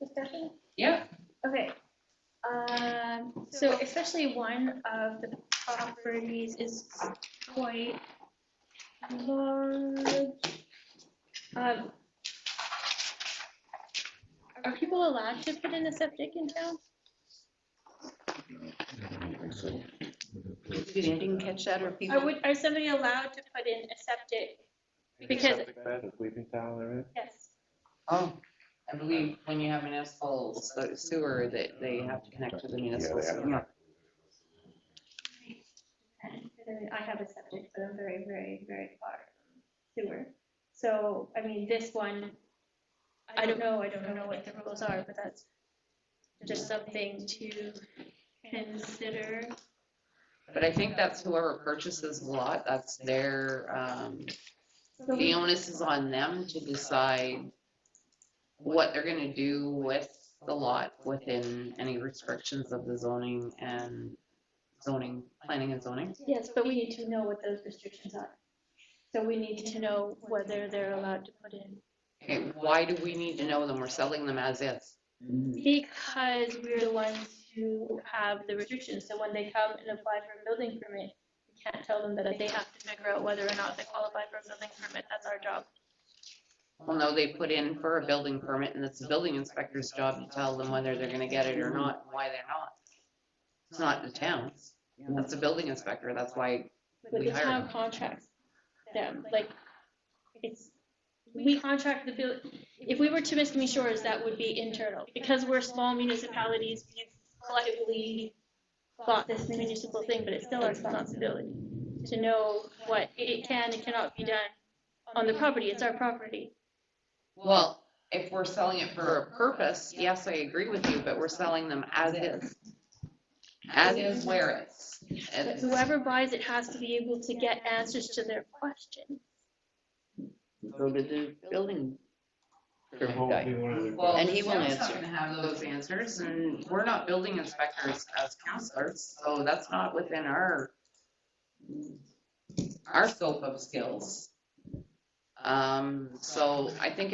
discussion. Yeah, Okay. So especially one of the properties is quite large. Are people allowed to put in a septic in town? You didn't catch that, or people? Are somebody allowed to put in a septic? Because, Septic bed, a sleeping towel, everything. yes. oh, I believe when you have municipal sewer, that they have to connect to the municipal they have to. sewer. And I have a septic, but I'm very, very, very far from sewer. So, I mean, this one, I don't know what the rules are, but that's just something to consider. But I think that's whoever purchases the lot, that's their, the onus is on them to decide what they're gonna do with the lot within any restrictions of the zoning and planning and zoning. Yes, but we need to know what those restrictions are. So we need to know whether they're allowed to put in. Okay, why do we need to know them? We're selling them as is. Because we're the ones who have the restrictions. So when they come and apply for a building permit, we can't tell them that they have to figure out whether or not they qualify for a building permit. That's our job. Well, no, they put in for a building permit and it's the building inspector's job to tell them whether they're gonna get it or not, and why they're not. It's not the town's. That's the building inspector. That's why But we the hire town them. contracts them, like, we contract if we were Timiskaming Shores, that would be internal. Because we're small municipalities, we've collectively bought this municipal thing, but it's still our responsibility to know what it can and cannot be done on the property. It's our property. Well, if we're selling it for a purpose, yes, I agree with you, but we're selling them as is. As is where But whoever buys it has to be able to get answers to their questions. Go to the building permit Well, guy. Well, And he will Sam's answer. not gonna have those answers, and we're not building inspectors as counselors, so that's not within our scope of skills. So I think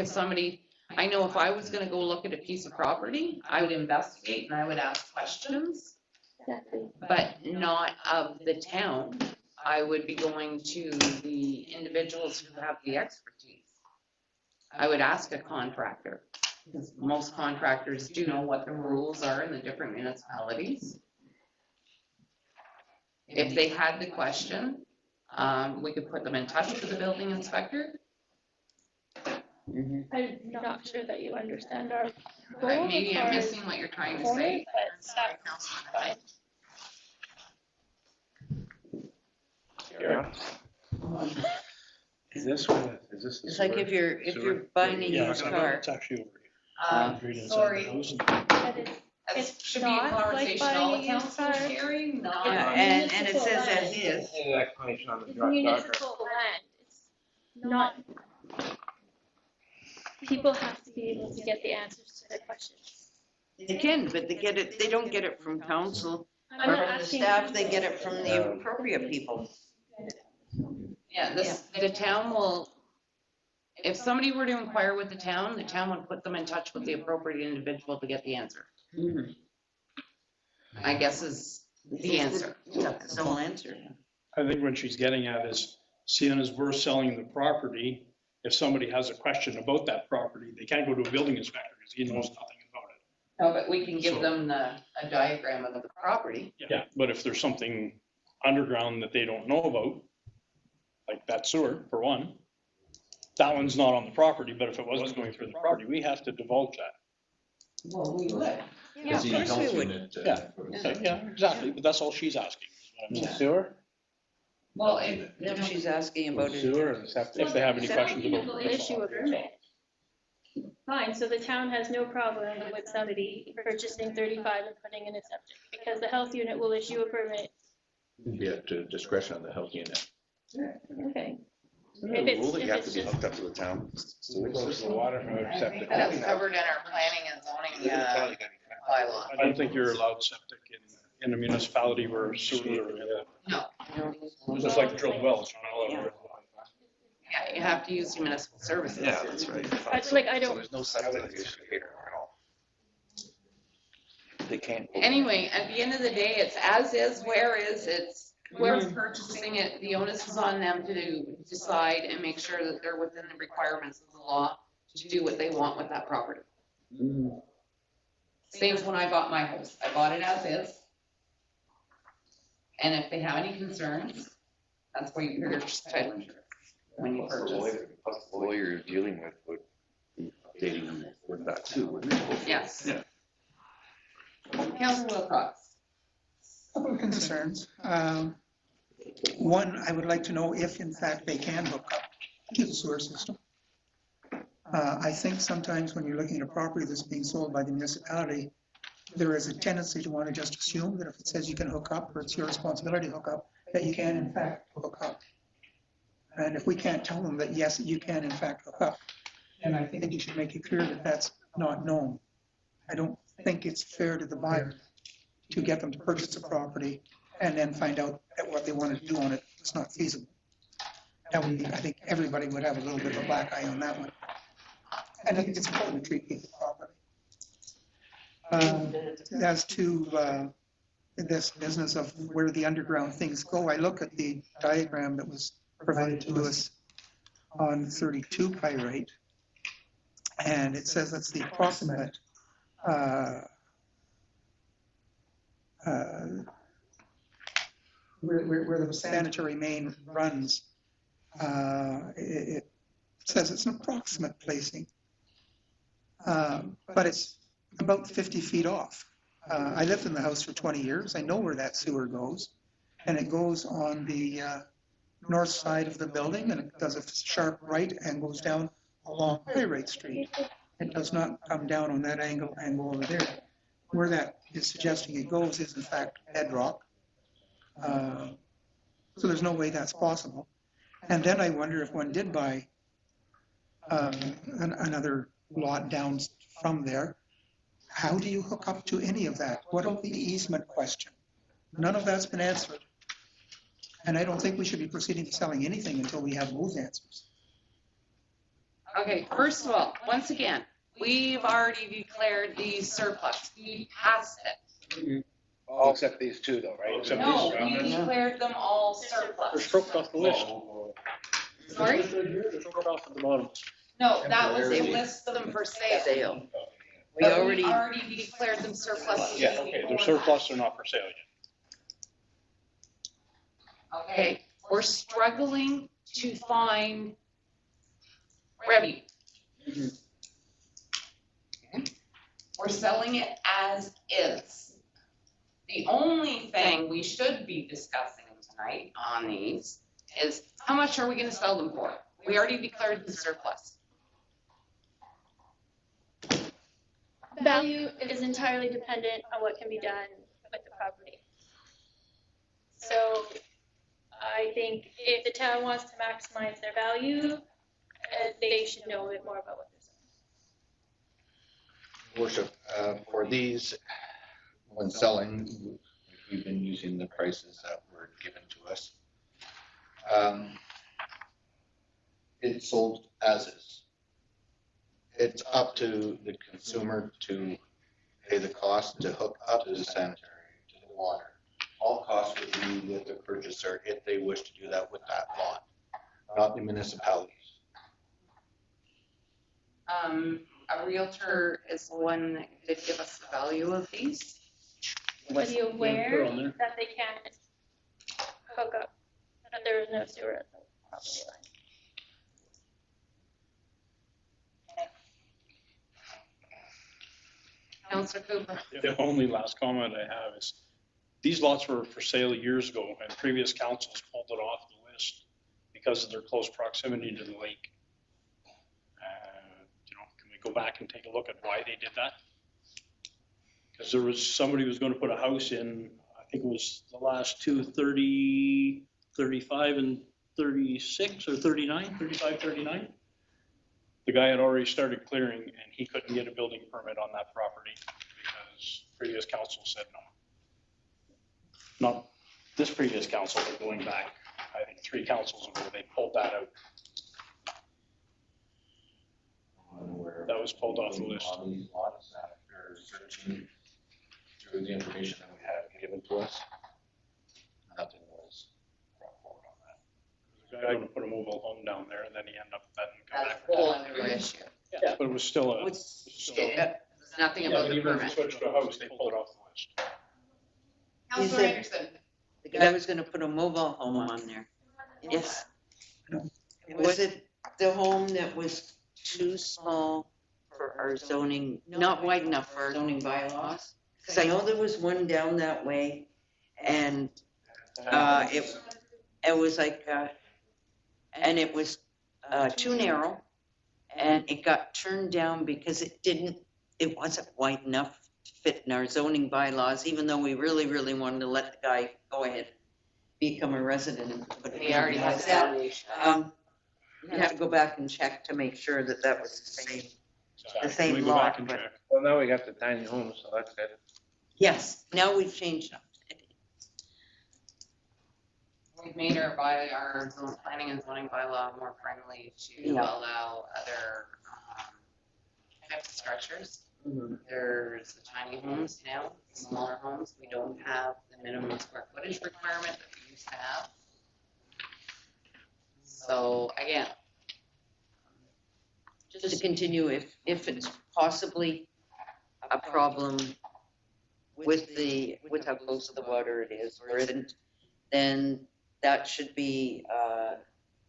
I know if I was gonna go look at a piece of property, I would investigate and I would ask questions, Exactly. but not of the town. I would be going to the individuals who have the expertise. I would ask a contractor, because most contractors do know what the rules are in the different municipalities. If they had the question, we could put them in touch with the building inspector. Mhm. I'm not sure that you understand our Right, goal maybe as I'm far missing as what you're trying to corner, say. but that's fine. Yeah. Is this one, is this the It's like sewer? if you're Sewer? buying a Yeah, used it's car. it's actually over here. Right inside the Sorry, house. But that It's should be a not like conversation all buying the a used councilors car. hearing, not. Yeah, and it says as is. Any explanation on the it's dark. municipal land. It's not. People have to be able to get the answers to their questions. They can, but they don't get it from council I'm or not from the asking staff, they council. get it from the appropriate people. Yeah, the town will, if somebody were to inquire with the town would put them in touch with the appropriate individual to get the answer. Mhm. I guess is the answer. Yeah, no answer. I think what she's getting at is, seeing as we're selling the property, if somebody has a question about that property, they can't go to a building inspector because he knows nothing about it. No, but we can give So- them a diagram of the property. Yeah, but if there's something underground that they don't know about, like that sewer, for one, that one's not on the property, but if it was going through the property, we have to divulge that. Well, we would. Yeah, of course we would. Yeah. Okay, yeah, exactly, but that's all she's asking. is what I'm saying. Sewer? Well, if, No, she's asking about it. Sewer and septic. If they have any questions Some about people it. issue a permit. Fine, so the town has no problem with somebody purchasing 35 and putting in a septic, because the health unit will issue a permit. Be at the discretion of the health unit. Okay. Isn't If there a it's- rule that you if have to it's be just- hooked up to the town sewage Goes to the system? water from our septic. that's covered in our planning and zoning bylaw. I don't think you're allowed septic in a municipality where sewers are, No, just like drilled wells, you're not allowed. yeah, you have to use municipal services. Yeah, that's right. I So don't, there's no septic issue here at all. They can't. Anyway, at the end of the day, it's as is, where is, it's whoever's purchasing it, the onus is on them to decide and make sure that they're within the requirements of the law to do what they want with that property. Mhm. Same as when I bought my house. I bought it as is. And if they have any concerns, that's where you purchase title insurance, when you Plus the purchase. lawyer you're dealing with would be updating with that too, wouldn't it? Yes. Yeah. Councilor Wilcox. Couple of concerns. One, I would like to know if in fact they can hook up to the sewer system. I think sometimes when you're looking at a property that's being sold by the municipality, there is a tendency to want to just assume that if it says you can hook up, or it's your responsibility to hook up, that you can in fact hook up. And if we can't tell them that, yes, you can in fact hook up, then I think you should make it clear that that's not known. I don't think it's fair to the buyer to get them to purchase a property and then find out that what they wanted to do on it was not feasible. That would be, I think everybody would have a little bit of a black eye on that one. And I think it's important to treat people properly. As to this business of where the underground things go, I look at the diagram that was provided to us on 32 Pyrite, and it says that's the approximate where the sanitary main runs. It says it's an approximate placing, but it's about 50 feet off. I lived in the house for 20 years. I know where that sewer goes, and it goes on the north side of the building, and it does a sharp right and goes down along Pyrite Street. It does not come down on that angle and go over there. Where that is suggesting it goes is in fact bedrock. So there's no way that's possible. And then I wonder if one did buy another lot down from there, how do you hook up to any of that? What about the easement question? None of that's been answered. And I don't think we should be proceeding to selling anything until we have those answers. Okay, first of all, once again, we've already declared these surplus. We passed it. All except these two though, right? Except No, these. we declared them all They're surplus. stroked off the list. Sorry? They're stroked off at the bottom. No, that was a list of them for sale. Sale. We But already, already declared them surplus. Yeah, okay, they're surplus, they're not for sale yet. Okay, we're struggling to find revenue. We're selling it as is. The only thing we should be discussing tonight on these is how much are we gonna sell them for? We already declared the surplus. Value is entirely dependent on what can be done with the property. So I think if the town wants to maximize their value, they should know a bit more about what they're selling. Worship, for these, when selling, we've been using the prices that were given to us. It's sold as is. It's up to the consumer to pay the cost to hook up to the sanitary, to the water. All costs would be with the purchaser if they wish to do that with that lot, not the municipalities. A realtor is the one that did give us the value of these. Was you Put aware on there. that they can't hook up, that there is no sewer at the property line? Councilor Cooper. The only last comment I have is, these lots were for sale years ago, and previous councils pulled it off the list because of their close proximity to the lake. Can we go back and take a look at why they did that? Because there was, somebody was gonna put a house in, I think it was the last two, 30, 35 and 36, or 39, 35, 39. The guy had already started clearing and he couldn't get a building permit on that property because previous council said no. Not this previous council, but going back, I think 3 councils ago, they pulled that out. That was pulled off the list. On these lots, after searching through the information that we had given to us, nothing was brought forward on that. The guy gonna put a mobile home down there and then he ended up letting him come That's back. a whole other issue. Yeah, but it was still a. There's nothing Yeah, about but the even if permit. you switched to a house, they pulled it off the list. Councilor it- Anderson. the guy was gonna put a mobile home on there. Yes. Was it the home that was too small for our zoning, not wide enough for our zoning bylaws? Because I know there was one down that way, and it was like, and it was too narrow, And it got turned down because it wasn't wide enough to fit in our zoning bylaws, even though we really, really wanted to let the guy go ahead, become a resident. And put it He already in. has that. You have to go back and check to make sure that that was the Can same we go back lot, and but check? Well, now we got the tiny homes, so that's good. yes, now we've changed them. We've made our planning and zoning bylaw more friendly to Yeah. allow other types of structures. There's the tiny homes now, smaller homes. We don't have the minimum square footage requirement that we used to have. So again, Just to continue, if it's possibly a problem with how close to the water it is, or isn't, then that should be,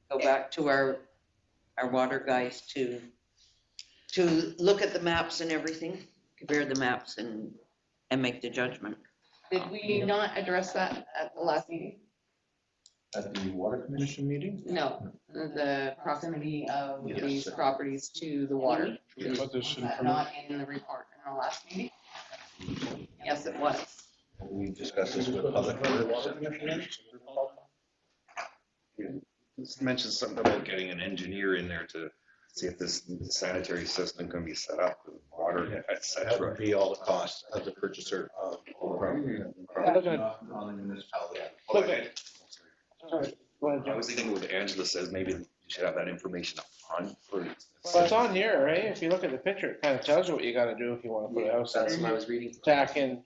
go back to our water guys to look at the maps and everything, compare the maps and make the judgment. did we not address that at the last meeting? At the Water Commission meeting? No, the proximity of Yes. these properties to the water. Should we put this Was in that front of? not in the report in the last meeting? Yes, it was. We discussed this with Public Works. This mentions something about getting an engineer in there to see if this sanitary system can be set up with water, et That cetera. would be all the costs of the purchaser of all the property. I'm looking at- Not on the municipality. Look at, sorry, go ahead, I John. was thinking what Angela says, maybe you should have that information up front for. Well, it's on here, right? If you look at the picture, it kind of tells you what you gotta do if you wanna put a house That's in. what I was reading. Tack in,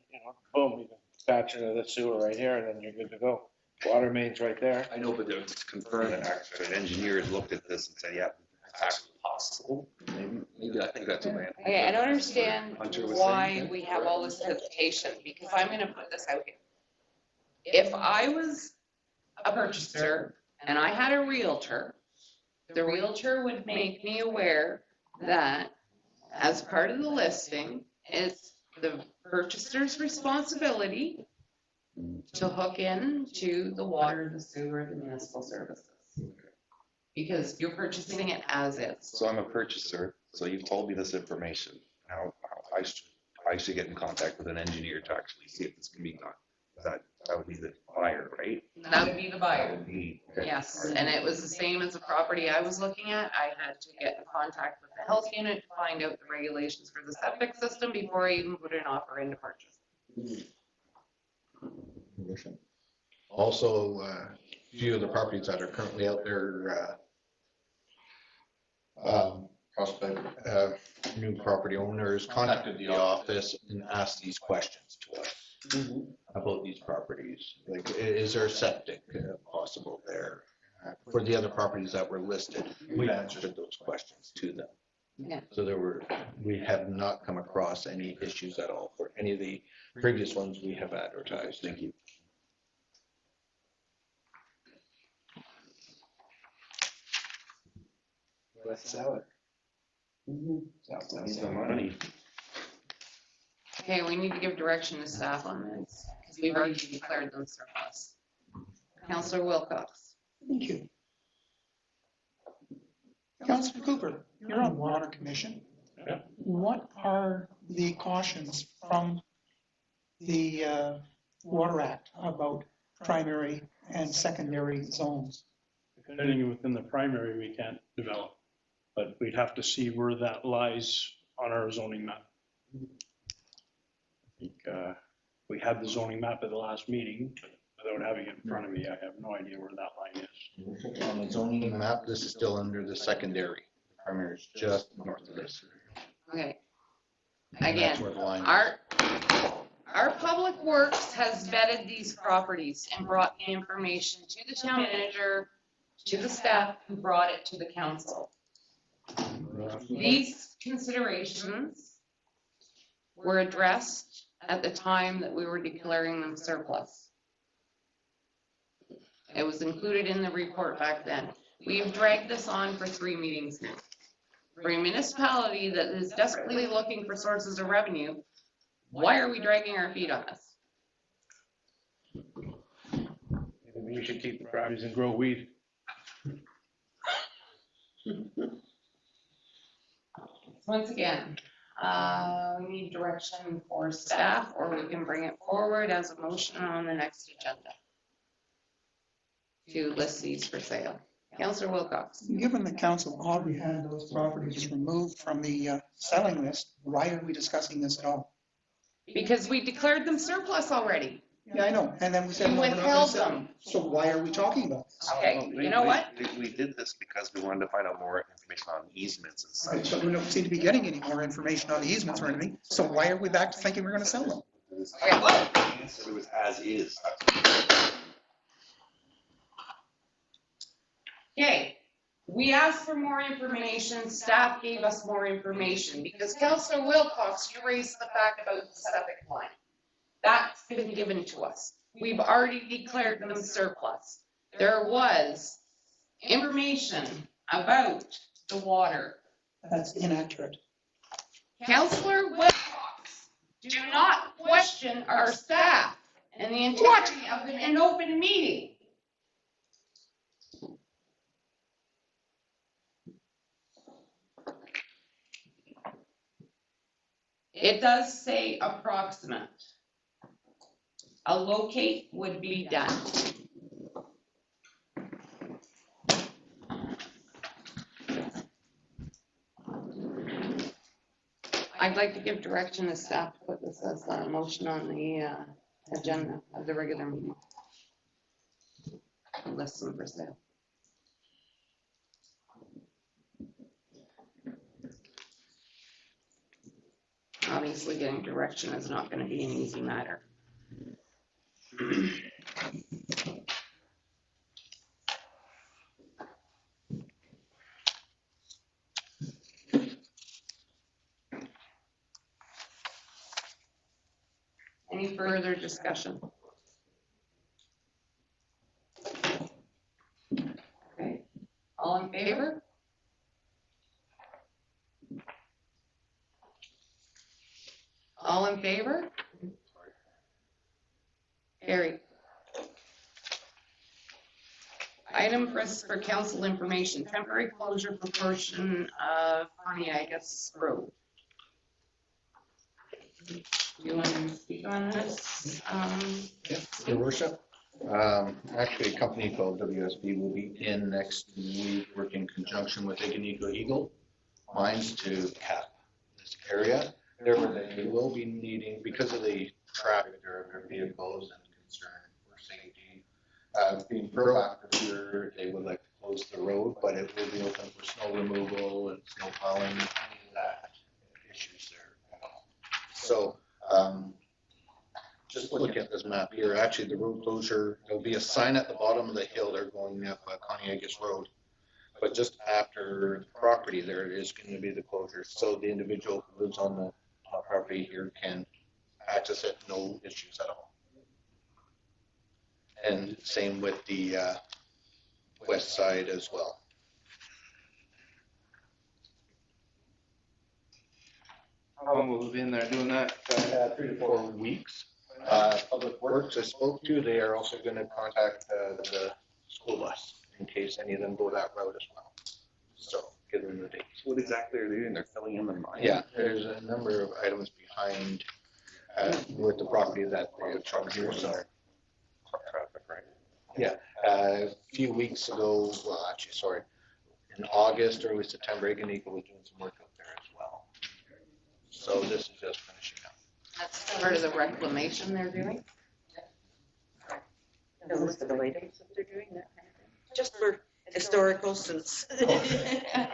boom, you can attach into the sewer right here, and then you're good to go. Water main's right there. I know, but to confirm that actually an engineer has looked at this and said, yeah, it's actually possible. Maybe I think that's what I. Okay, I don't understand Hunter was why saying. we have all this hesitation, because I'm gonna put this out here. If I was a purchaser and I had a realtor, the realtor would make me aware that as part of the listing, it's the purchaser's responsibility to hook into the water, the sewer, the municipal services. Because you're purchasing it as is. So I'm a purchaser, so you've told me this information. Now, I should get in contact with an engineer to actually see if this can be done. That would be the buyer, right? That would be the That buyer. would be. Yes, and it was the same as the property I was looking at. I had to get in contact with the health unit to find out the regulations for the septic system before I even put an offer in to purchase. Also, a few of the properties that are currently out there, prospect, new property owners contacted the office and asked these questions to us about these properties. Like, is there septic possible there? For the other properties that were listed, we answered those questions to them. Yeah. So we have not come across any issues at all for any of the previous ones we have advertised. Thank you. Let's sell it. Needs the money. Okay, we need to give direction to staff on this, because we've already declared them surplus. Counselor Wilcox. Thank you. Councilor Cooper, you're on Water Commission. Yeah. What are the cautions from the Water Act about primary and secondary zones? Anything within the primary we can't develop, but we'd have to see where that lies on our zoning map. I think we had the zoning map at the last meeting, but without having it in front of me, I have no idea where that line is. On the zoning map, this is still under the secondary. The primary is just north of this. Okay, And that's again, where the line is. our public works has vetted these properties and brought the information to the town manager, to the staff who brought it to the council. These considerations were addressed at the time that we were declaring them surplus. It was included in the report back then. We've dragged this on for 3 meetings now. For a municipality that is desperately looking for sources of revenue, why are we dragging our feet on this? Maybe we should keep the properties and grow weed. once again, we need direction for staff, or we can bring it forward as a motion on the next agenda to list these for sale. Councillor Wilcox. Given the council already had those properties removed from the selling list, why are we discussing this at all? Because we declared them surplus already. Yeah, I know, and then we said, You no, we're not gonna withheld sell them. them. So why are we talking about this? Okay, you know what? We did this because we wanted to find out more information on easements and Okay, such. so we don't seem to be getting any more information on the easements or anything, so why are we back to thinking we're gonna sell them? Okay, well, The answer was as is. okay, we asked for more information, staff gave us more information, because Councillor Wilcox, you raised the fact about the septic line. That's been given to us. We've already declared them surplus. There was information about the water. That's inaccurate. Councillor Wilcox, do not question our staff and the integrity of an open meeting. It does say approximate. A locate would be done. I'd like to give direction to staff to put this as a motion on the agenda of the regular meeting. List them for sale. Obviously, getting direction is not going to be an easy matter. Any further discussion? Okay, all in favor? All in favor? Carried. Item for council information, temporary closure for portion of Pontiacus Road. Do you want to speak on this? Your worship, actually a company called WSB will be in next week, working in conjunction with Ignico Eagle Mines to cap this area. Therefore, they will be needing, because of the traffic, their vehicles and concern for safety, being proactive here, they would like to close the road, but it will be open for snow removal and snow plowing, any of that issues there at all. So, just looking at this map here, actually the road closure, there'll be a sign at the bottom of the hill, they're going up Pontiacus Road. But just after the property there is going to be the closure. So the individual who lives on the property here can access it, no issues at all. And same with the west side as well. How long will we be in there doing that? 3 to 4 weeks. Public Works I spoke to, they are also going to contact the school bus in case any of them go that route as well. So give them the dates. What exactly are they doing? They're filling in the mine? Yeah, there's a number of items behind with the property that they have shown here. So Traffic, right? yeah, a few weeks ago, well, actually, sorry, in August, early September, Ignico was doing some work up there as well. So this is just finishing up. That's part of the reclamation they're doing. The list of items that they're doing, that kind of thing. Just for historical, since I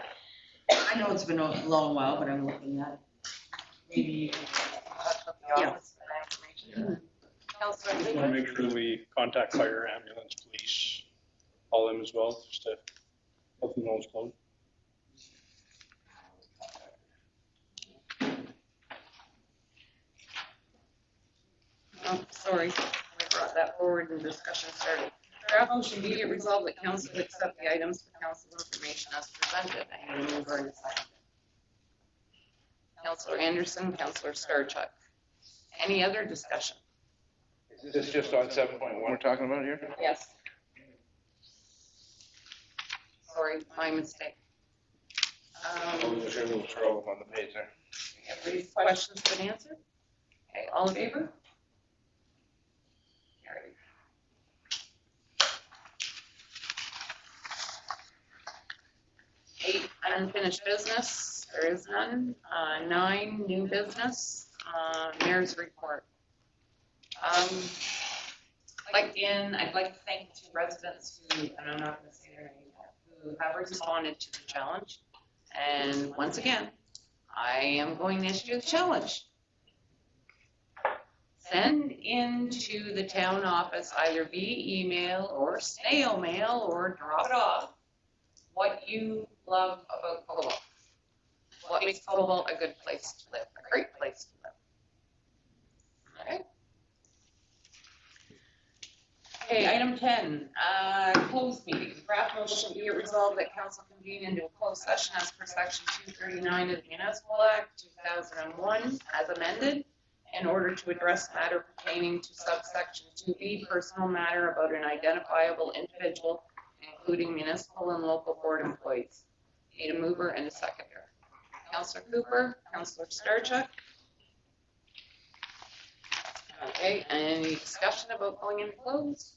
know it's been a long while, but I'm looking at it. Maybe you can touch with the office for that information. Councillor I want to make sure that we contact fire, ambulance, police, all them as well, just to help them know it's closed. Oh, sorry, I brought that forward and discussion started. Draft motion, be it resolved that council accept the items for council information as presented. I need a mover and a second. Councillor Anderson, Councillor Skarchuk. Any other discussion? Is this just on 7.1 we're talking about here? Yes. Sorry, my mistake. We'll throw them on the page there. Everybody's questions been answered? Okay, all in favor? Carried. 8, unfinished business, there is none. 9, new business, mayor's report. I'd like to thank the 2 residents who, and I'm not gonna say their name yet, who have responded to the challenge. And once again, I am going to issue the challenge. Send into the town office, either via email or snail mail, or drop it off, what you love about Cobalt. What makes Cobalt a good place to live, a great place to live. Okay. Okay, item 10, closed meeting. Draft motion be it resolved that council convene into a closed session as per section 239 of the Municipal Act 2001 as amended in order to address matter pertaining to subsection 2B, personal matter about an identifiable individual, including municipal and local board employees. Need a mover and a seconder. Councillor Cooper, Councillor Starchuk. Okay, any discussion about going into closed?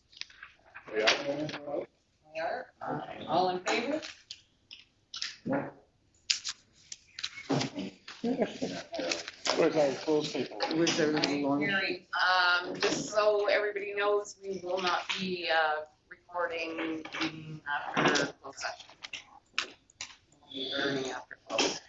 We are. We are. All in favor? Where's our close people? Was there a little long? Carried. Just so everybody knows, we will not be recording after closed session. We'll be earning after close.